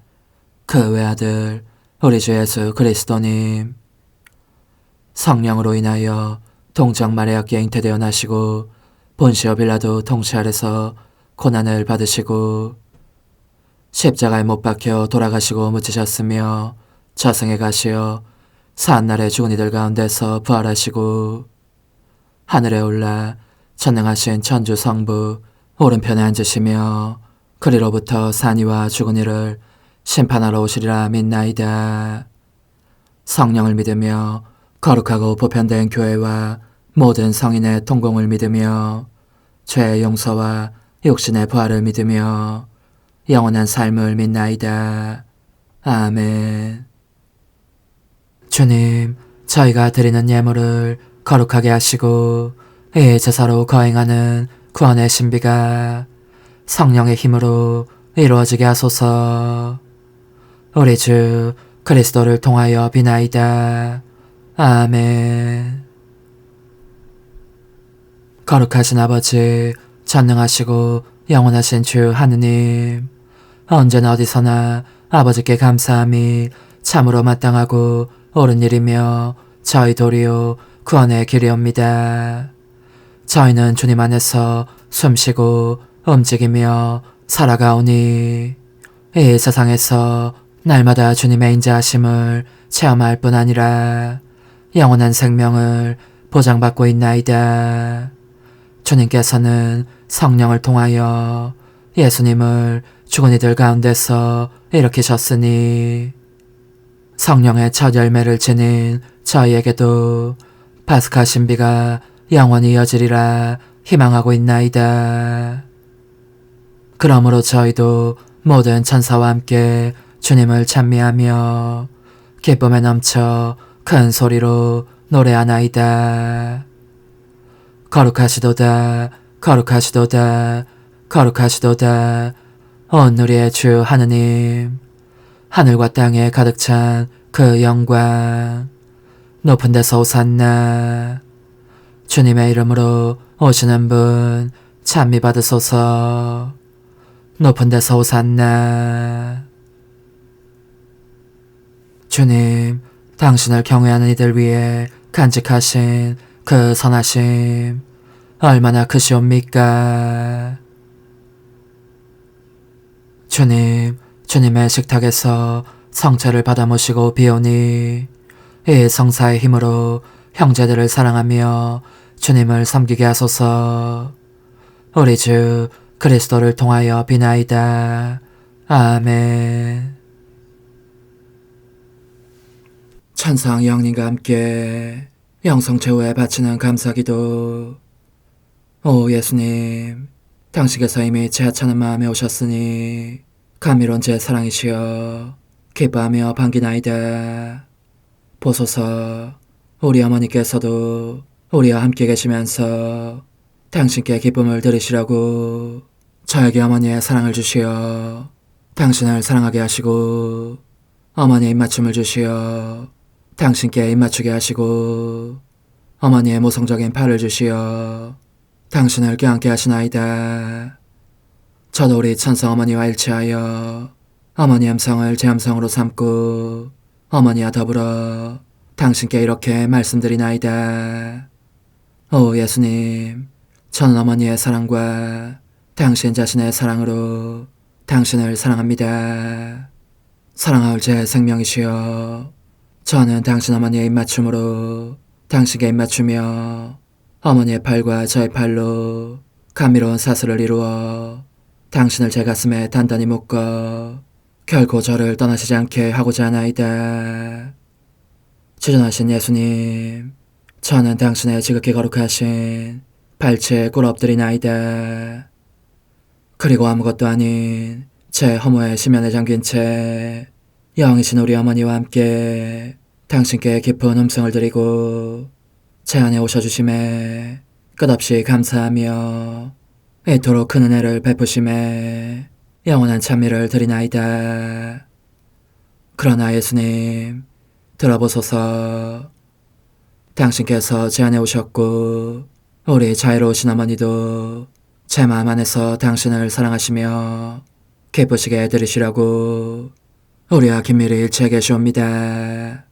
그 외아들 우리 주 예수 그리스도님, 성령으로 인하여 동정 마리아께 잉태되어 나시고 본시오 빌라도 통치 아래서 고난을 받으시고 십자가에 못 박혀 돌아가시고 묻히셨으며 저승에 가시어 사한날에 죽은 이들 가운데서 부활하시고 하늘에 올라 전능하신 천주 성부 오른편에 앉으시며 그리로부터 산이와 죽은 이를 심판하러 오시리라 믿나이다. 성령을 믿으며 거룩하고 보편된 교회와 모든 성인의 통공을 믿으며 죄의 용서와 육신의 부활을 믿으며 영원한 삶을 믿나이다. 아멘. 주님, 저희가 드리는 예물을 거룩하게 하시고 이 제사로 거행하는 구원의 신비가 성령의 힘으로 이루어지게 하소서. 우리 주 그리스도를 통하여 비나이다. 아멘. 거룩하신 아버지, 전능하시고 영원하신 주 하느님, 언제나 어디서나 아버지께 감사함이 참으로 마땅하고 옳은 일이며 저희 도리요 구원의 길이옵니다. 저희는 주님 안에서 숨쉬고 움직이며 살아가오니 이 세상에서 날마다 주님의 인자하심을 체험할 뿐 아니라 영원한 생명을 보장받고 있나이다. 주님께서는 성령을 통하여 예수님을 죽은 이들 가운데서 일으키셨으니 성령의 첫 열매를 지닌 저희에게도 파스카 신비가 영원히 이어지리라 희망하고 있나이다. 그러므로 저희도 모든 천사와 함께 주님을 찬미하며 기쁨에 넘쳐 큰 소리로 노래하나이다. 거룩하시도다 거룩하시도다. 거룩하시도다. 온 우리의 주 하느님, 하늘과 땅에 가득 찬 그 영광, 높은 데서 오산나. 주님의 이름으로 오시는 분 찬미 받으소서. 높은 데서 오산나. 주님, 당신을 경외하는 이들 위해 간직하신 그 선하심 얼마나 크시옵니까? 주님, 주님의 식탁에서 성체를 받아 모시고 비오니 이 성사의 힘으로 형제들을 사랑하며 주님을 섬기게 하소서. 우리 주 그리스도를 통하여 비나이다. 아멘. 천상 영님과 함께 영성 최후에 바치는 감사기도. 오 예수님, 당신께서 이미 제 하찮은 마음에 오셨으니 감미로운 제 사랑이시여 기뻐하며 반기나이다. 보소서, 우리 어머니께서도 우리와 함께 계시면서 당신께 기쁨을 들으시라고 저에게 어머니의 사랑을 주시어 당신을 사랑하게 하시고 어머니의 입맞춤을 주시어 당신께 입맞추게 하시고 어머니의 모성적인 팔을 주시어 당신을 껴안게 하시나이다. 저도 우리 천성 어머니와 일치하여 어머니 음성을 제 음성으로 삼고 어머니와 더불어 당신께 이렇게 말씀드리나이다. 오 예수님, 저는 어머니의 사랑과 당신 자신의 사랑으로 당신을 사랑합니다. 사랑하올 제 생명이시여, 저는 당신 어머니의 입맞춤으로 당신께 입맞추며 어머니의 팔과 저의 팔로 감미로운 사슬을 이루어 당신을 제 가슴에 단단히 묶어 결코 저를 떠나시지 않게 하고자 하나이다. 주전하신 예수님, 저는 당신의 지극히 거룩하신 발치에 꿇어 엎드리나이다. 그리고 아무것도 아닌 제 허무의 심연에 잠긴 채 영이신 우리 어머니와 함께 당신께 깊은 음성을 드리고 제 안에 오셔주심에 끝없이 감사하며 이토록 큰 은혜를 베푸심에 영원한 찬미를 드리나이다. 그러나 예수님, 들어보소서. 당신께서 제 안에 오셨고 우리 자유로우신 어머니도 제 마음 안에서 당신을 사랑하시며 기쁘시게 해드리시라고 우리와 긴밀히 일치해 계시옵니다.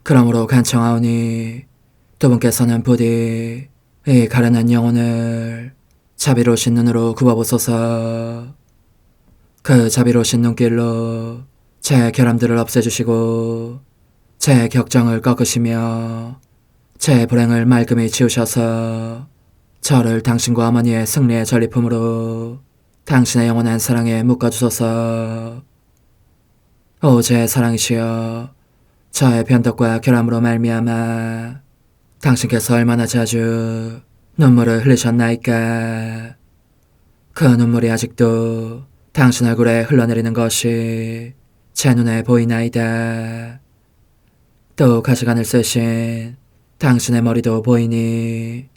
그러므로 간청하오니 두 분께서는 부디 이 가련한 영혼을 자비로우신 눈으로 굽어보소서. 그 자비로우신 눈길로 제 결함들을 없애주시고 제 격정을 꺾으시며 제 불행을 말끔히 지우셔서 저를 당신과 어머니의 승리의 전리품으로 당신의 영원한 사랑에 묶어주소서. 오 제 사랑이시여, 저의 변덕과 결함으로 말미암아 당신께서 얼마나 자주 눈물을 흘리셨나이까. 그 눈물이 아직도 당신 얼굴에 흘러내리는 것이 제 눈에 보이나이다. 또 가시관을 쓰신 당신의 머리도 보이니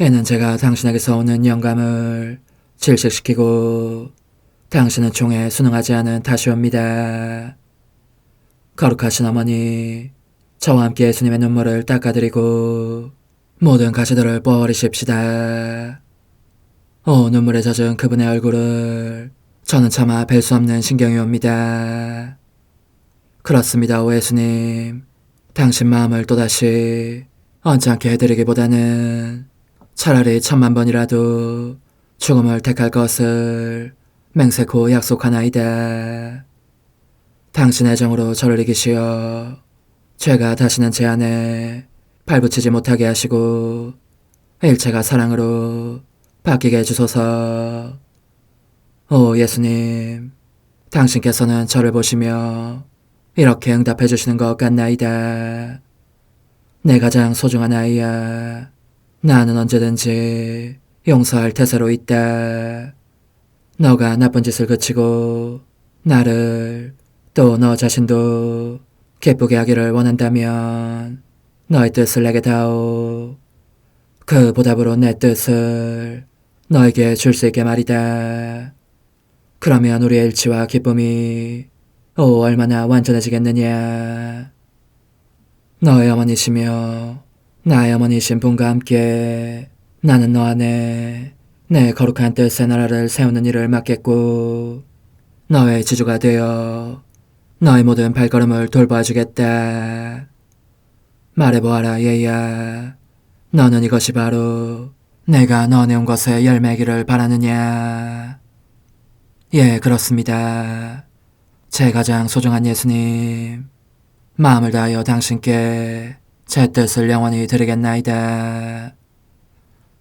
이는 제가 당신에게서 오는 영감을 질식시키고 당신은 총에 순응하지 않은 탓이옵니다. 거룩하신 어머니, 저와 함께 예수님의 눈물을 닦아드리고 모든 가시들을 뽑아버리십시다. 오 눈물에 젖은 그분의 얼굴을 저는 차마 뵐 수 없는 신경이 옵니다. 그렇습니다. 오 예수님, 당신 마음을 또다시 언짢게 해드리기보다는 차라리 10,000,000번이라도 죽음을 택할 것을 맹세코 약속하나이다. 당신의 정으로 저를 이기시어 죄가 다시는 제 안에 발붙이지 못하게 하시고 일체가 사랑으로 바뀌게 해주소서. 오 예수님, 당신께서는 저를 보시며 이렇게 응답해 주시는 것 같나이다. 내 가장 소중한 아이야, 나는 언제든지 용서할 태세로 있다. 너가 나쁜 짓을 그치고 나를 또 너 자신도 기쁘게 하기를 원한다면 너의 뜻을 내게 다오. 그 보답으로 내 뜻을 너에게 줄 수 있게 말이다. 그러면 우리의 일치와 기쁨이 얼마나 완전해지겠느냐. 너의 어머니시며 나의 어머니신 분과 함께 나는 너 안에 내 거룩한 뜻의 나라를 세우는 일을 맡겠고 너의 지주가 되어 너의 모든 발걸음을 돌봐주겠다. 말해보아라 얘야. 너는 이것이 바로 내가 너네 온 것에 열매기를 바라느냐. 예, 그렇습니다. 제 가장 소중한 예수님, 마음을 다하여 당신께 제 뜻을 영원히 드리겠나이다.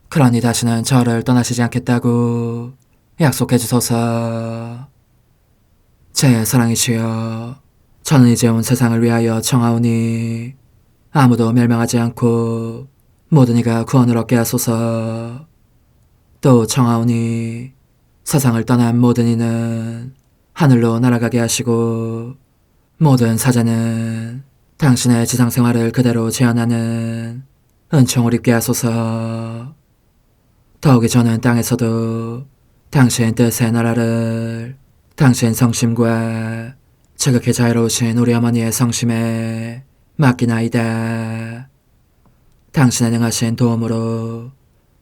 그러니 다시는 저를 떠나시지 않겠다고 약속해 주소서. 제 사랑이시여, 저는 이제 온 세상을 위하여 청하오니 아무도 멸망하지 않고 모든 이가 구원을 얻게 하소서. 또 청하오니 세상을 떠난 모든 이는 하늘로 날아가게 하시고 모든 사자는 당신의 지상생활을 그대로 재현하는 은총을 입게 하소서. 더욱이 저는 땅에서도 당신 뜻의 나라를 당신 성심과 지극히 자유로우신 우리 어머니의 성심에 맡기나이다. 당신의 능하신 도움으로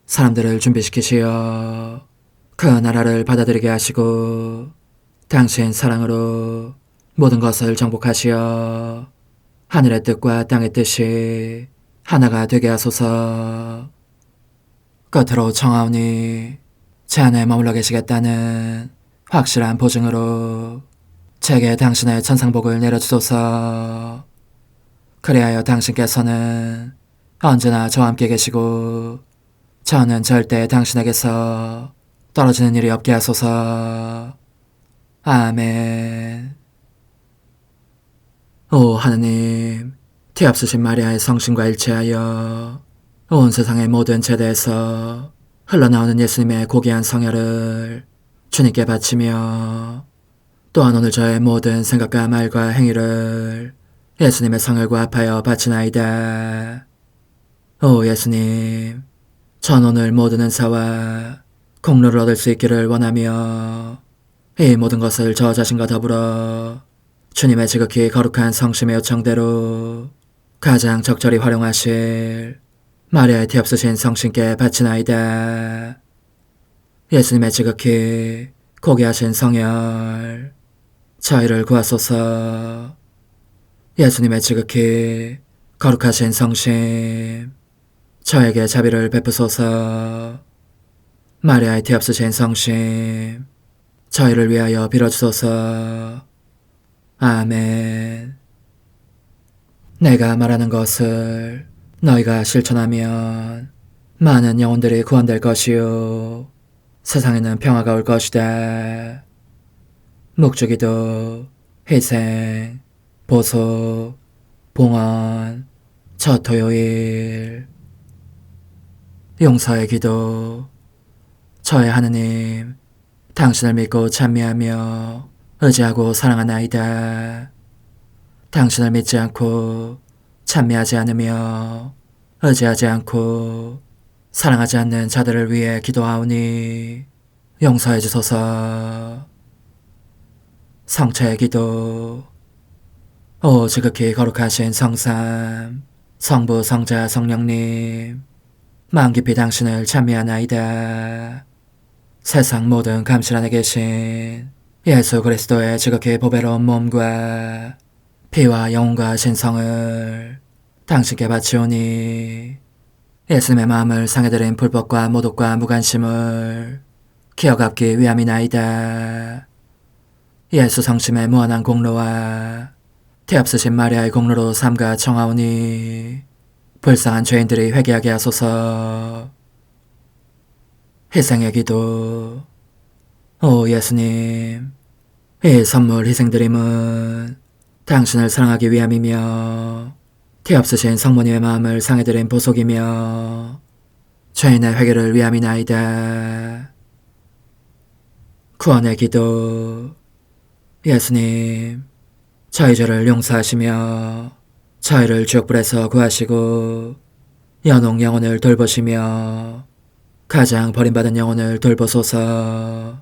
사람들을 준비시키시어 그 나라를 받아들이게 하시고 당신 사랑으로 모든 것을 정복하시어 하늘의 뜻과 땅의 뜻이 하나가 되게 하소서. 끝으로 청하오니 제 안에 머물러 계시겠다는 확실한 보증으로 제게 당신의 천상복을 내려주소서. 그리하여 당신께서는 언제나 저와 함께 계시고 저는 절대 당신에게서 떨어지는 일이 없게 하소서. 아멘. 오 하느님, 티없으신 마리아의 성신과 일치하여 온 세상의 모든 제대에서 흘러나오는 예수님의 고귀한 성혈을 주님께 바치며 또한 오늘 저의 모든 생각과 말과 행위를 예수님의 성혈과 합하여 바치나이다. 오 예수님, 전 오늘 모든 은사와 공로를 얻을 수 있기를 원하며 이 모든 것을 저 자신과 더불어 주님의 지극히 거룩한 성심의 요청대로 가장 적절히 활용하실 마리아의 티없으신 성신께 바치나이다. 예수님의 지극히 고귀하신 성혈, 저희를 구하소서. 예수님의 지극히 거룩하신 성심, 저에게 자비를 베푸소서. 마리아의 티없으신 성심, 저희를 위하여 빌어주소서. 아멘. 내가 말하는 것을 너희가 실천하면 많은 영혼들이 구원될 것이요 세상에는 평화가 올 것이다. 묵주기도, 희생, 보속, 봉헌, 첫 토요일. 용서의 기도. 저의 하느님, 당신을 믿고 찬미하며 의지하고 사랑하나이다. 당신을 믿지 않고 찬미하지 않으며 의지하지 않고 사랑하지 않는 자들을 위해 기도하오니 용서해 주소서. 성체의 기도. 오 지극히 거룩하신 성삼, 성부, 성자, 성령님, 마음 깊이 당신을 찬미하나이다. 세상 모든 감실 안에 계신 예수 그리스도의 지극히 보배로운 몸과 피와 영혼과 신성을 당신께 바치오니 예수님의 마음을 상해드린 불법과 모독과 무관심을 기어갚기 위함이나이다. 예수 성심의 무한한 공로와 티없으신 마리아의 공로로 삼가 청하오니 불쌍한 죄인들이 회개하게 하소서. 희생의 기도. 오 예수님, 이 선물 희생드림은 당신을 사랑하기 위함이며 티없으신 성모님의 마음을 상해드린 보속이며 죄인의 회개를 위함이나이다. 구원의 기도. 예수님, 저희 죄를 용서하시며 저희를 지옥불에서 구하시고 연옥 영혼을 돌보시며 가장 버림받은 영혼을 돌보소서.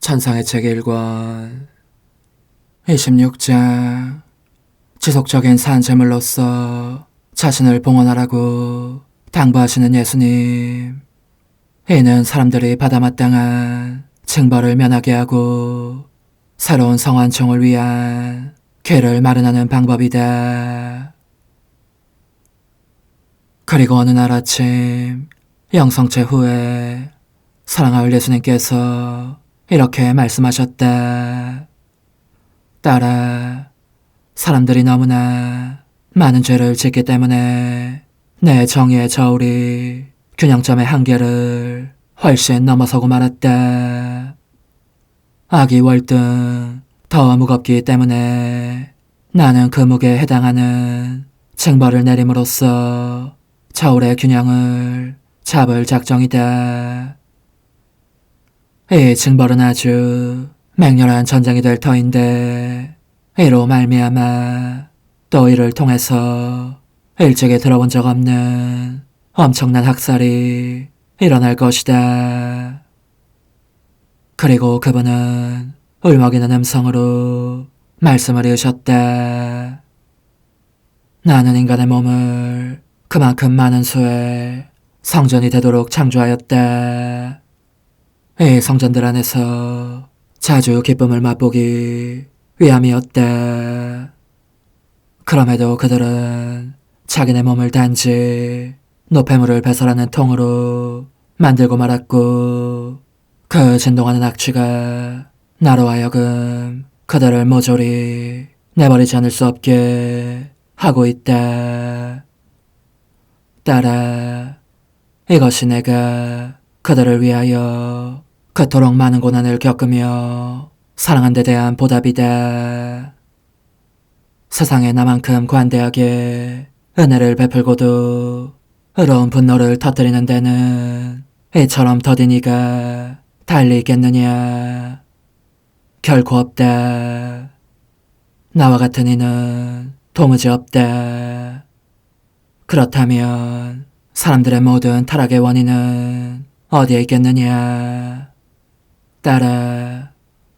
천상의 책 1권 26장. 지속적인 산재물로서 자신을 봉헌하라고 당부하시는 예수님. 이는 사람들이 받아 마땅한 징벌을 면하게 하고 새로운 성환총을 위한 길을 마련하는 방법이다. 그리고 어느 날 아침 영성체 후에 사랑하올 예수님께서 이렇게 말씀하셨다. 딸아, 사람들이 너무나 많은 죄를 짓기 때문에 내 정의의 저울이 균형점의 한계를 훨씬 넘어서고 말았다. 악이 월등 더 무겁기 때문에 나는 그 무게에 해당하는 징벌을 내림으로써 저울의 균형을 잡을 작정이다. 이 징벌은 아주 맹렬한 전쟁이 될 터인데 이로 말미암아 또 이를 통해서 일찍이 들어본 적 없는 엄청난 학살이 일어날 것이다. 그리고 그분은 울먹이는 음성으로 말씀을 이으셨다. 나는 인간의 몸을 그만큼 많은 수의 성전이 되도록 창조하였다. 이 성전들 안에서 자주 기쁨을 맛보기 위함이었다. 그럼에도 그들은 자기네 몸을 단지 노폐물을 배설하는 통으로 만들고 말았고, 그 진동하는 악취가 나로 하여금 그들을 모조리 내버리지 않을 수 없게 하고 있다. 딸아, 이것이 내가 그들을 위하여 그토록 많은 고난을 겪으며 사랑한 데 대한 보답이다. 세상에 나만큼 관대하게 은혜를 베풀고도 의로운 분노를 터뜨리는 데는 이처럼 더딘 이가 달리 있겠느냐? 결코 없다. 나와 같은 이는 도무지 없다. 그렇다면 사람들의 모든 타락의 원인은 어디에 있겠느냐? 딸아,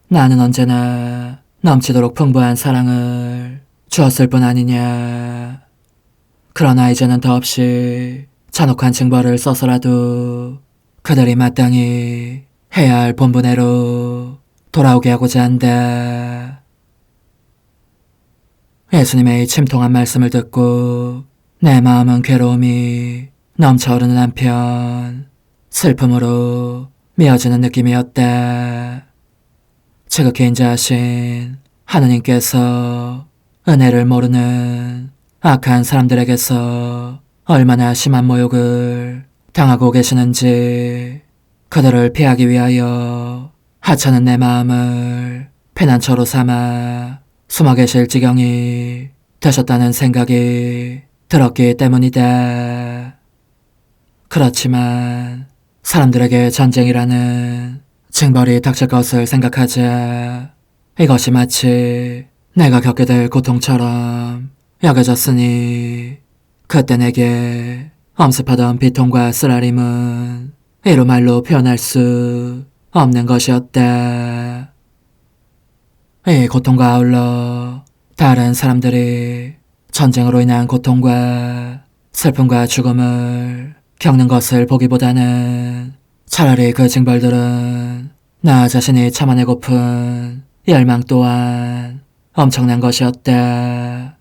나는 언제나 넘치도록 풍부한 사랑을 주었을 뿐 아니냐? 그러나 이제는 더없이 잔혹한 징벌을 써서라도 그들이 마땅히 해야 할 본분대로 돌아오게 하고자 한다. 예수님의 이 침통한 말씀을 듣고 내 마음은 괴로움이 넘쳐흐르는 한편 슬픔으로 미어지는 느낌이었다. 지극히 인자하신 하느님께서 은혜를 모르는 악한 사람들에게서 얼마나 심한 모욕을 당하고 계시는지 그들을 피하기 위하여 하찮은 내 마음을 피난처로 삼아 숨어 계실 지경이 되셨다는 생각이 들었기 때문이다. 그렇지만 사람들에게 전쟁이라는 징벌이 닥칠 것을 생각하자 이것이 마치 내가 겪게 될 고통처럼 여겨졌으니 그때 내게 엄습하던 비통과 쓰라림은 이루 말로 표현할 수 없는 것이었다. 이 고통과 아울러 다른 사람들이 전쟁으로 인한 고통과 슬픔과 죽음을 겪는 것을 보기보다는 차라리 그 징벌들은 나 자신이 참아내고픈 열망 또한 엄청난 것이었다.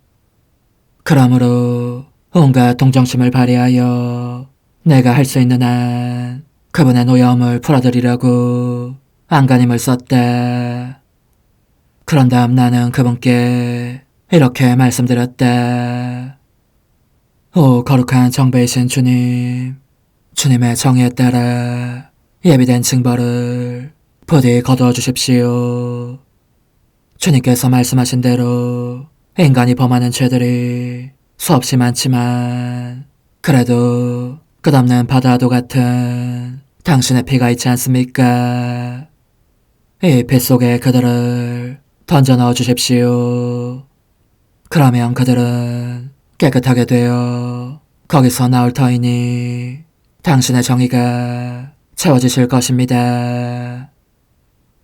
그러므로 온갖 동정심을 발휘하여 내가 할 수 있는 한 그분의 노여움을 풀어드리려고 안간힘을 썼다. 그런 다음 나는 그분께 이렇게 말씀드렸다. 오 거룩한 정배이신 주님, 주님의 정의에 따라 예비된 징벌을 부디 거두어 주십시오. 주님께서 말씀하신 대로 인간이 범하는 죄들이 수없이 많지만 그래도 끝없는 바다도 같은 당신의 피가 있지 않습니까? 이 피 속에 그들을 던져 넣어 주십시오. 그러면 그들은 깨끗하게 되어 거기서 나올 터이니 당신의 정의가 채워지실 것입니다.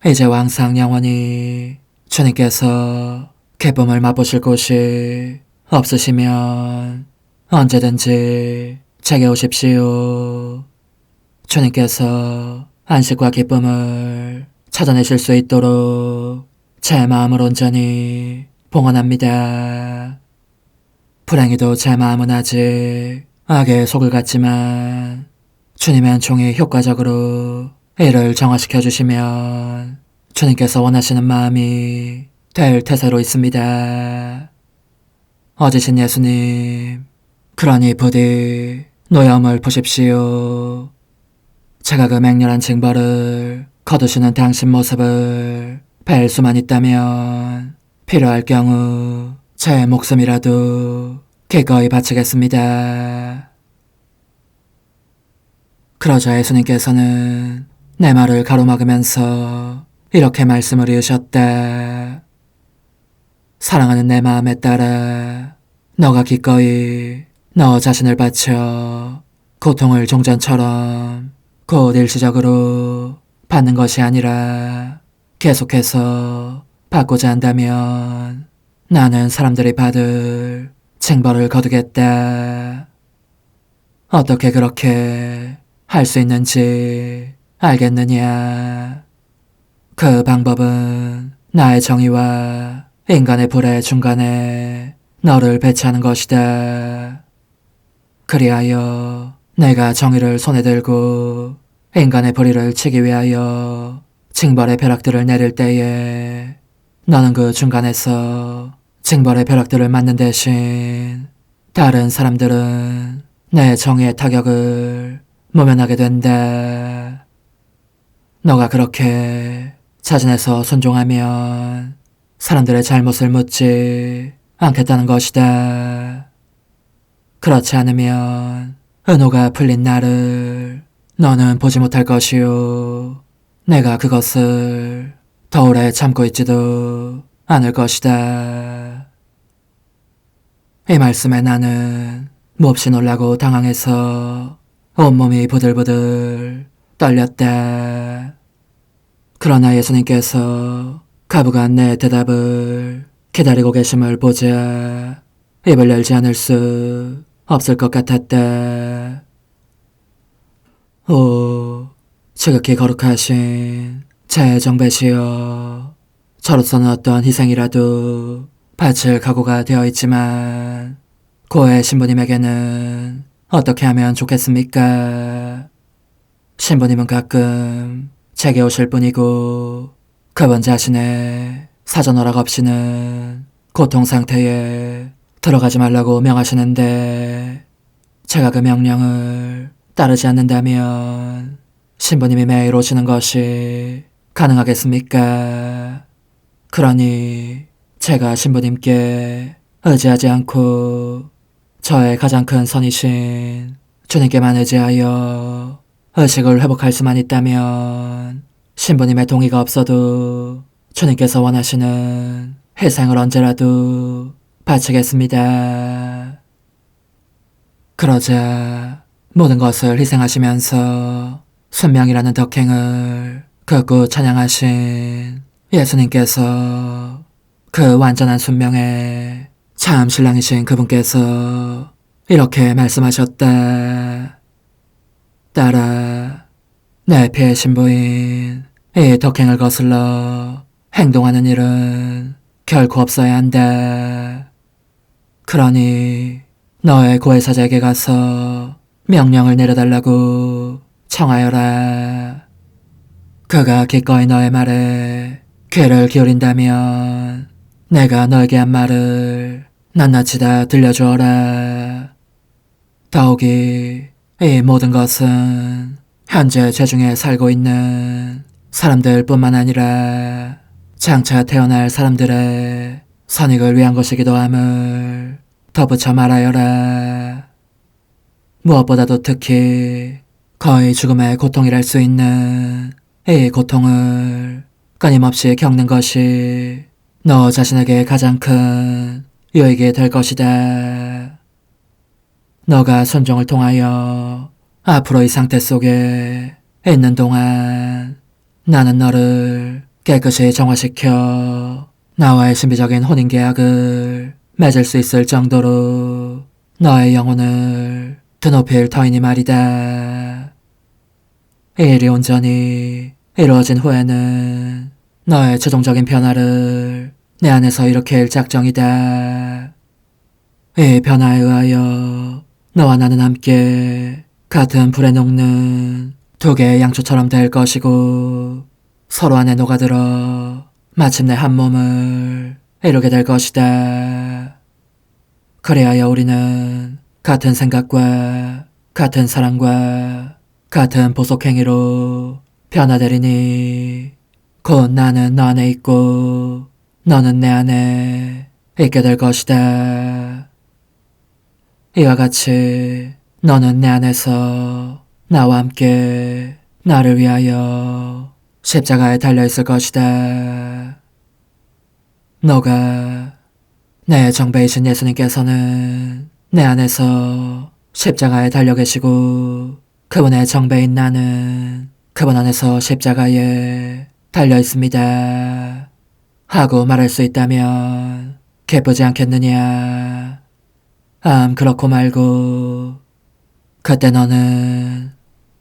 이제 왕상 영원히 주님께서 기쁨을 맛보실 곳이 없으시면 언제든지 제게 오십시오. 주님께서 안식과 기쁨을 찾아내실 수 있도록 제 마음을 온전히 봉헌합니다. 불행히도 제 마음은 아직 악의 속을 같지만 주님의 종이 효과적으로 이를 정화시켜 주시면 주님께서 원하시는 마음이 될 태세로 있습니다. 어지신 예수님, 그러니 부디 노염을 보십시오. 제가 그 맹렬한 징벌을 거두시는 당신 모습을 뵐 수만 있다면 필요할 경우 제 목숨이라도 기꺼이 바치겠습니다. 그러자 예수님께서는 내 말을 가로막으면서 이렇게 말씀을 이으셨다. 사랑하는 내 마음에 따라 너가 기꺼이 너 자신을 바쳐 고통을 종전처럼 곧 일시적으로 받는 것이 아니라 계속해서 받고자 한다면 나는 사람들이 받을 징벌을 거두겠다. 어떻게 그렇게 할 수 있는지 알겠느냐? 그 방법은 나의 정의와 인간의 불의 중간에 너를 배치하는 것이다. 그리하여 내가 정의를 손에 들고 인간의 불의를 치기 위하여 징벌의 벼락들을 내릴 때에 너는 그 중간에서 징벌의 벼락들을 맞는 대신 다른 사람들은 내 정의의 타격을 모면하게 된다. 너가 그렇게 자진해서 순종하면 사람들의 잘못을 묻지 않겠다는 것이다. 그렇지 않으면 은호가 풀린 나를 너는 보지 못할 것이요. 내가 그것을 더 오래 참고 있지도 않을 것이다. 이 말씀에 나는 몹시 놀라고 당황해서 온몸이 부들부들 떨렸다. 그러나 예수님께서 가부간 내 대답을 기다리고 계심을 보자 입을 열지 않을 수 없을 것 같았다. 오, 지극히 거룩하신 제 정배시여, 저로서는 어떤 희생이라도 바칠 각오가 되어 있지만 고해 신부님에게는 어떻게 하면 좋겠습니까? 신부님은 가끔 제게 오실 뿐이고 그분 자신의 사전 허락 없이는 고통 상태에 들어가지 말라고 명하시는데 제가 그 명령을 따르지 않는다면 신부님이 매일 오시는 것이 가능하겠습니까? 그러니 제가 신부님께 의지하지 않고 저의 가장 큰 선이신 주님께만 의지하여 의식을 회복할 수만 있다면 신부님의 동의가 없어도 주님께서 원하시는 희생을 언제라도 바치겠습니다. 그러자 모든 것을 희생하시면서 순명이라는 덕행을 극구 찬양하신 예수님께서 그 완전한 순명에 참 신랑이신 그분께서 이렇게 말씀하셨다. 딸아, 내 피의 신부인 이 덕행을 거슬러 행동하는 일은 결코 없어야 한다. 그러니 너의 고해사자에게 가서 명령을 내려달라고 청하여라. 그가 기꺼이 너의 말에 귀를 기울인다면 내가 너에게 한 말을 낱낱이 다 들려주어라. 더욱이 이 모든 것은 현재 죄중에 살고 있는 사람들 뿐만 아니라 장차 태어날 사람들의 선익을 위한 것이기도 함을 덧붙여 말하여라. 무엇보다도 특히 거의 죽음의 고통이랄 수 있는 이 고통을 끊임없이 겪는 것이 너 자신에게 가장 큰 유익이 될 것이다. 너가 순종을 통하여 앞으로 이 상태 속에 있는 동안 나는 너를 깨끗이 정화시켜 나와의 신비적인 혼인계약을 맺을 수 있을 정도로 너의 영혼을 드높일 터이니 말이다. 이 일이 온전히 이루어진 후에는 너의 최종적인 변화를 내 안에서 일으킬 작정이다. 이 변화에 의하여 너와 나는 함께 같은 불에 녹는 두 개의 양초처럼 될 것이고 서로 안에 녹아들어 마침내 한 몸을 이루게 될 것이다. 그리하여 우리는 같은 생각과 같은 사랑과 같은 보속행위로 변화되리니 곧 나는 너 안에 있고 너는 내 안에 있게 될 것이다. 이와 같이 너는 내 안에서 나와 함께 나를 위하여 십자가에 달려있을 것이다. 너가 내 정배이신 예수님께서는 내 안에서 십자가에 달려 계시고 그분의 정배인 나는 그분 안에서 십자가에 달려 있습니다. 하고 말할 수 있다면 기쁘지 않겠느냐? 그렇고 말고 그때 너는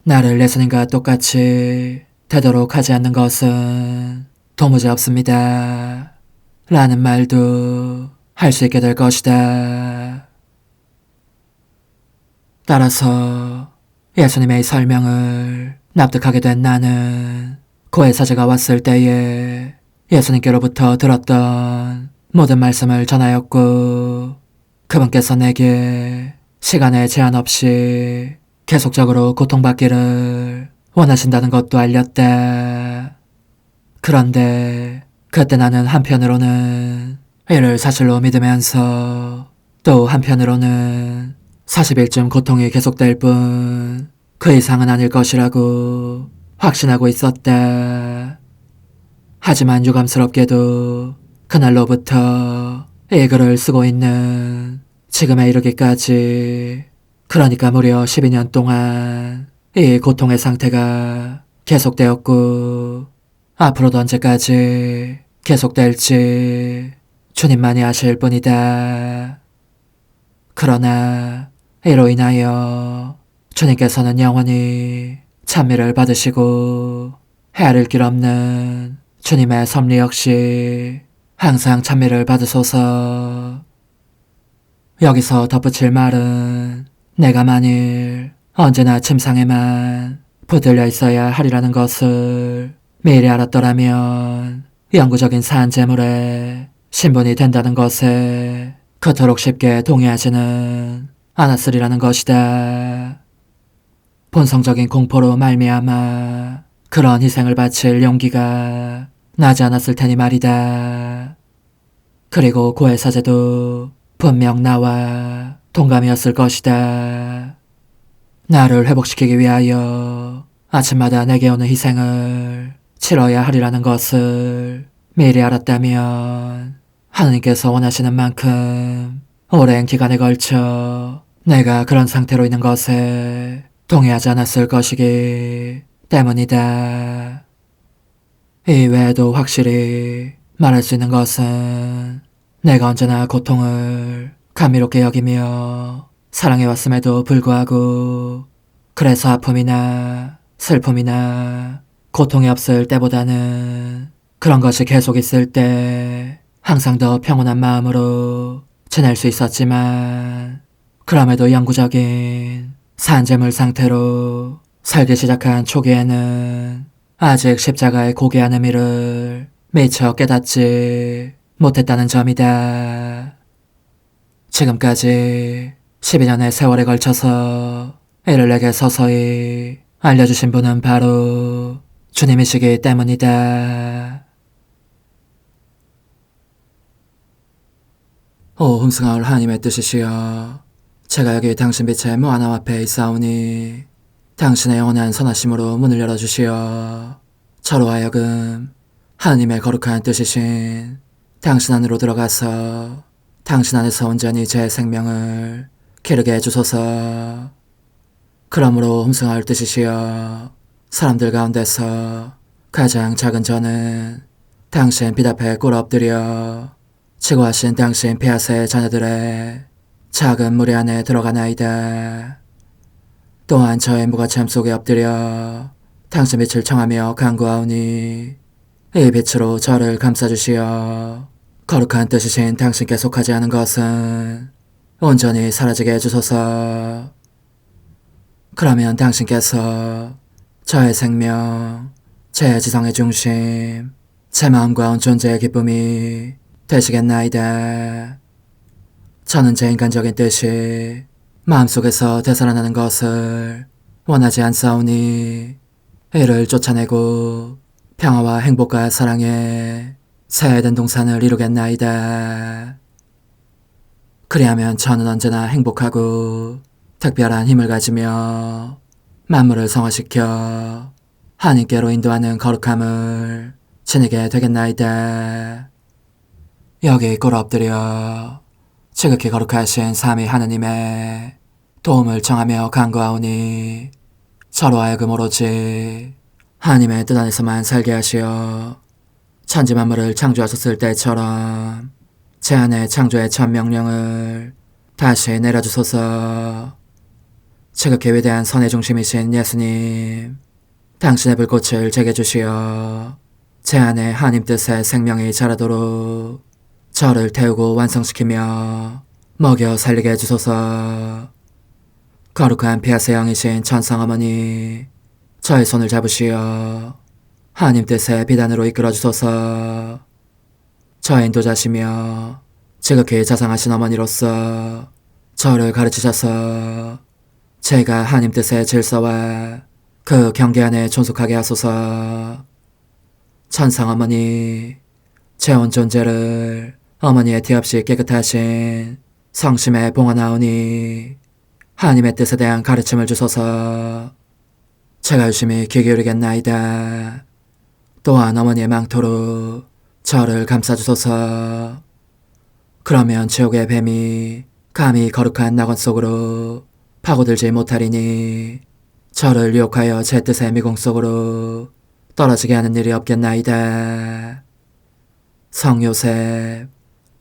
나를 예수님과 똑같이 되도록 하지 않는 것은 도무지 없습니다. 라는 말도 할 수 있게 될 것이다. 따라서 예수님의 설명을 납득하게 된 나는 고해사제가 왔을 때에 예수님께로부터 들었던 모든 말씀을 전하였고 그분께서 내게 시간에 제한 없이 계속적으로 고통받기를 원하신다는 것도 알렸다. 그런데 그때 나는 한편으로는 이를 사실로 믿으면서 또 한편으로는 40일쯤 고통이 계속될 뿐 그 이상은 아닐 것이라고 확신하고 있었다. 하지만 유감스럽게도 그날로부터 이 글을 쓰고 있는 지금에 이르기까지 그러니까 무려 12년 동안 이 고통의 상태가 계속되었고 앞으로도 언제까지 계속될지 주님만이 아실 뿐이다. 그러나 이로 인하여 주님께서는 영원히 찬미를 받으시고 헤아릴 길 없는 주님의 섭리 역시 항상 찬미를 받으소서. 여기서 덧붙일 말은 내가 만일 언제나 침상에만 붙들려 있어야 하리라는 것을 미리 알았더라면 영구적인 산재물에 신분이 된다는 것에 그토록 쉽게 동의하지는 않았으리라는 것이다. 본성적인 공포로 말미암아 그런 희생을 바칠 용기가 나지 않았을 테니 말이다. 그리고 고해사제도 분명 나와 동감이었을 것이다. 나를 회복시키기 위하여 아침마다 내게 오는 희생을 치러야 하리라는 것을 미리 알았다면 하느님께서 원하시는 만큼 오랜 기간에 걸쳐 내가 그런 상태로 있는 것에 동의하지 않았을 것이기 때문이다. 이외에도 확실히 말할 수 있는 것은 내가 언제나 고통을 감미롭게 여기며 사랑해왔음에도 불구하고 그래서 아픔이나 슬픔이나 고통이 없을 때보다는 그런 것이 계속 있을 때 항상 더 평온한 마음으로 지낼 수 있었지만 그럼에도 영구적인 산재물 상태로 살기 시작한 초기에는 아직 십자가의 고귀한 의미를 미처 깨닫지 못했다는 점이다. 지금까지 12년의 세월에 걸쳐서 이를 내게 서서히 알려주신 분은 바로 주님이시기 때문이다. 오 흥승하올 하나님의 뜻이시여, 제가 여기 당신 빛의 무한함 앞에 있사오니 당신의 영원한 선하심으로 문을 열어주시어 저로 하여금 하나님의 거룩한 뜻이신 당신 안으로 들어가서 당신 안에서 온전히 제 생명을 기르게 해주소서. 그러므로 홈승할 뜻이시여 사람들 가운데서 가장 작은 저는 당신 빛 앞에 꿇어 엎드려 지고하신 당신 폐하세의 자녀들의 작은 무리 안에 들어가나이다. 또한 저의 무가참 속에 엎드려 당신 빛을 청하며 간구하오니 이 빛으로 저를 감싸주시어 거룩한 뜻이신 당신께 속하지 않은 것은 온전히 사라지게 해주소서. 그러면 당신께서 저의 생명, 제 지성의 중심, 제 마음과 온 존재의 기쁨이 되시겠나이다. 저는 제 인간적인 뜻이 마음속에서 되살아나는 것을 원하지 않사오니 이를 쫓아내고 평화와 행복과 사랑의 새 에덴 동산을 이루겠나이다. 그리하면 저는 언제나 행복하고 특별한 힘을 가지며 만물을 성화시켜 하나님께로 인도하는 거룩함을 지니게 되겠나이다. 여기 꿇어 엎드려 지극히 거룩하신 삼위 하느님의 도움을 청하며 간구하오니 저로 하여금 오로지 하나님의 뜻 안에서만 살게 하시어 천지 만물을 창조하셨을 때처럼 제 안에 창조의 첫 명령을 다시 내려주소서. 지극히 위대한 선의 중심이신 예수님, 당신의 불꽃을 제게 주시어 제 안에 하나님 뜻의 생명이 자라도록 저를 태우고 완성시키며 먹여 살리게 해주소서. 거룩한 피아세 영이신 천상어머니, 저의 손을 잡으시어 하나님 뜻의 비단으로 이끌어주소서. 저의 인도자시며 지극히 자상하신 어머니로서 저를 가르치셔서 제가 하나님 뜻의 질서와 그 경계 안에 존속하게 하소서. 천상어머니, 제 온 존재를 어머니의 티 없이 깨끗하신 성심에 봉헌하오니 하나님의 뜻에 대한 가르침을 주소서. 제가 열심히 귀 기울이겠나이다. 또한 어머니의 망토로 저를 감싸주소서. 그러면 지옥의 뱀이 감히 거룩한 낙원 속으로 파고들지 못하리니 저를 유혹하여 제 뜻의 미궁 속으로 떨어지게 하는 일이 없겠나이다. 성 요셉,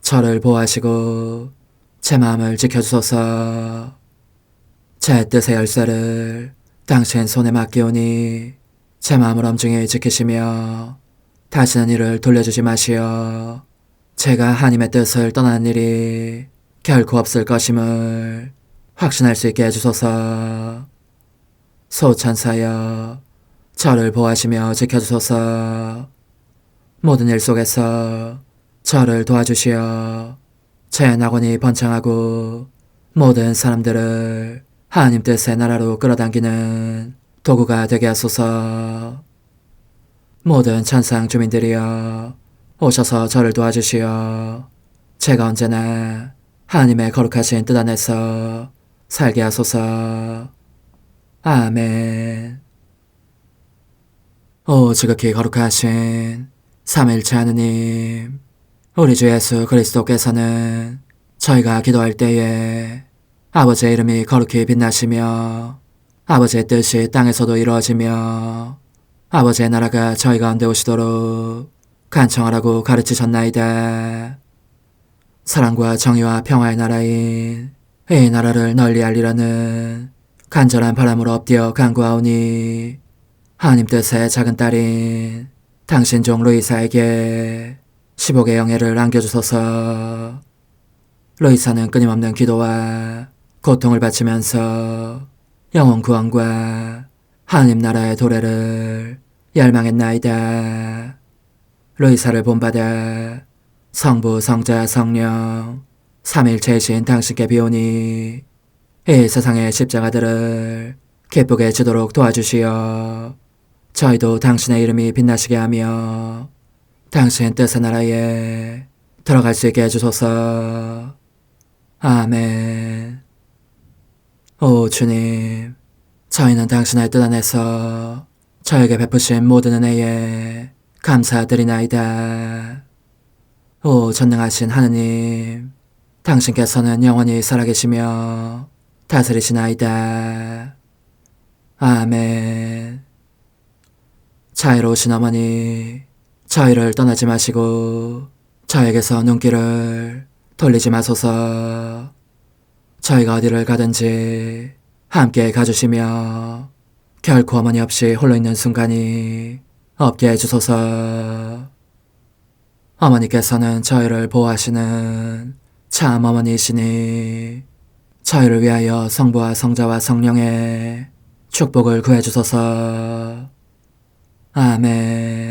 저를 보호하시고 제 마음을 지켜주소서. 제 뜻의 열쇠를 당신 손에 맡기오니 제 마음을 엄중히 지키시며 다시는 이를 돌려주지 마시어 제가 하나님의 뜻을 떠나는 일이 결코 없을 것임을 확신할 수 있게 해주소서. 소천사여, 저를 보호하시며 지켜주소서. 모든 일 속에서 저를 도와주시어 제 낙원이 번창하고 모든 사람들을 하나님 뜻의 나라로 끌어당기는 도구가 되게 하소서. 모든 천상 주민들이여 오셔서 저를 도와주시어 제가 언제나 하나님의 거룩하신 뜻 안에서 살게 하소서. 아멘. 오 지극히 거룩하신 삼일체 하느님, 우리 주 예수 그리스도께서는 저희가 기도할 때에 아버지의 이름이 거룩히 빛나시며 아버지의 뜻이 땅에서도 이루어지며 아버지의 나라가 저희 가운데 오시도록 간청하라고 가르치셨나이다. 사랑과 정의와 평화의 나라인 이 나라를 널리 알리라는 간절한 바람으로 엎드려 간구하오니 하나님 뜻의 작은 딸인 당신 종 루이사에게 15개 영예를 안겨주소서. 루이사는 끊임없는 기도와 고통을 바치면서 영혼 구원과 하나님 나라의 도래를 열망했나이다. 루이사를 본받아 성부, 성자, 성령, 삼일체이신 당신께 비오니 이 세상의 십자가들을 기쁘게 지도록 도와주시어 저희도 당신의 이름이 빛나시게 하며 당신 뜻의 나라에 들어갈 수 있게 해주소서. 아멘. 오 주님, 저희는 당신의 뜻 안에서 저에게 베푸신 모든 은혜에 감사드리나이다. 오 전능하신 하느님, 당신께서는 영원히 살아계시며 다스리시나이다. 아멘. 자애로우신 어머니, 저희를 떠나지 마시고 저에게서 눈길을 돌리지 마소서. 저희가 어디를 가든지 함께 가주시며 결코 어머니 없이 홀로 있는 순간이 없게 해주소서. 어머니께서는 저희를 보호하시는 참 어머니이시니 저희를 위하여 성부와 성자와 성령의 축복을 구해주소서. 아멘.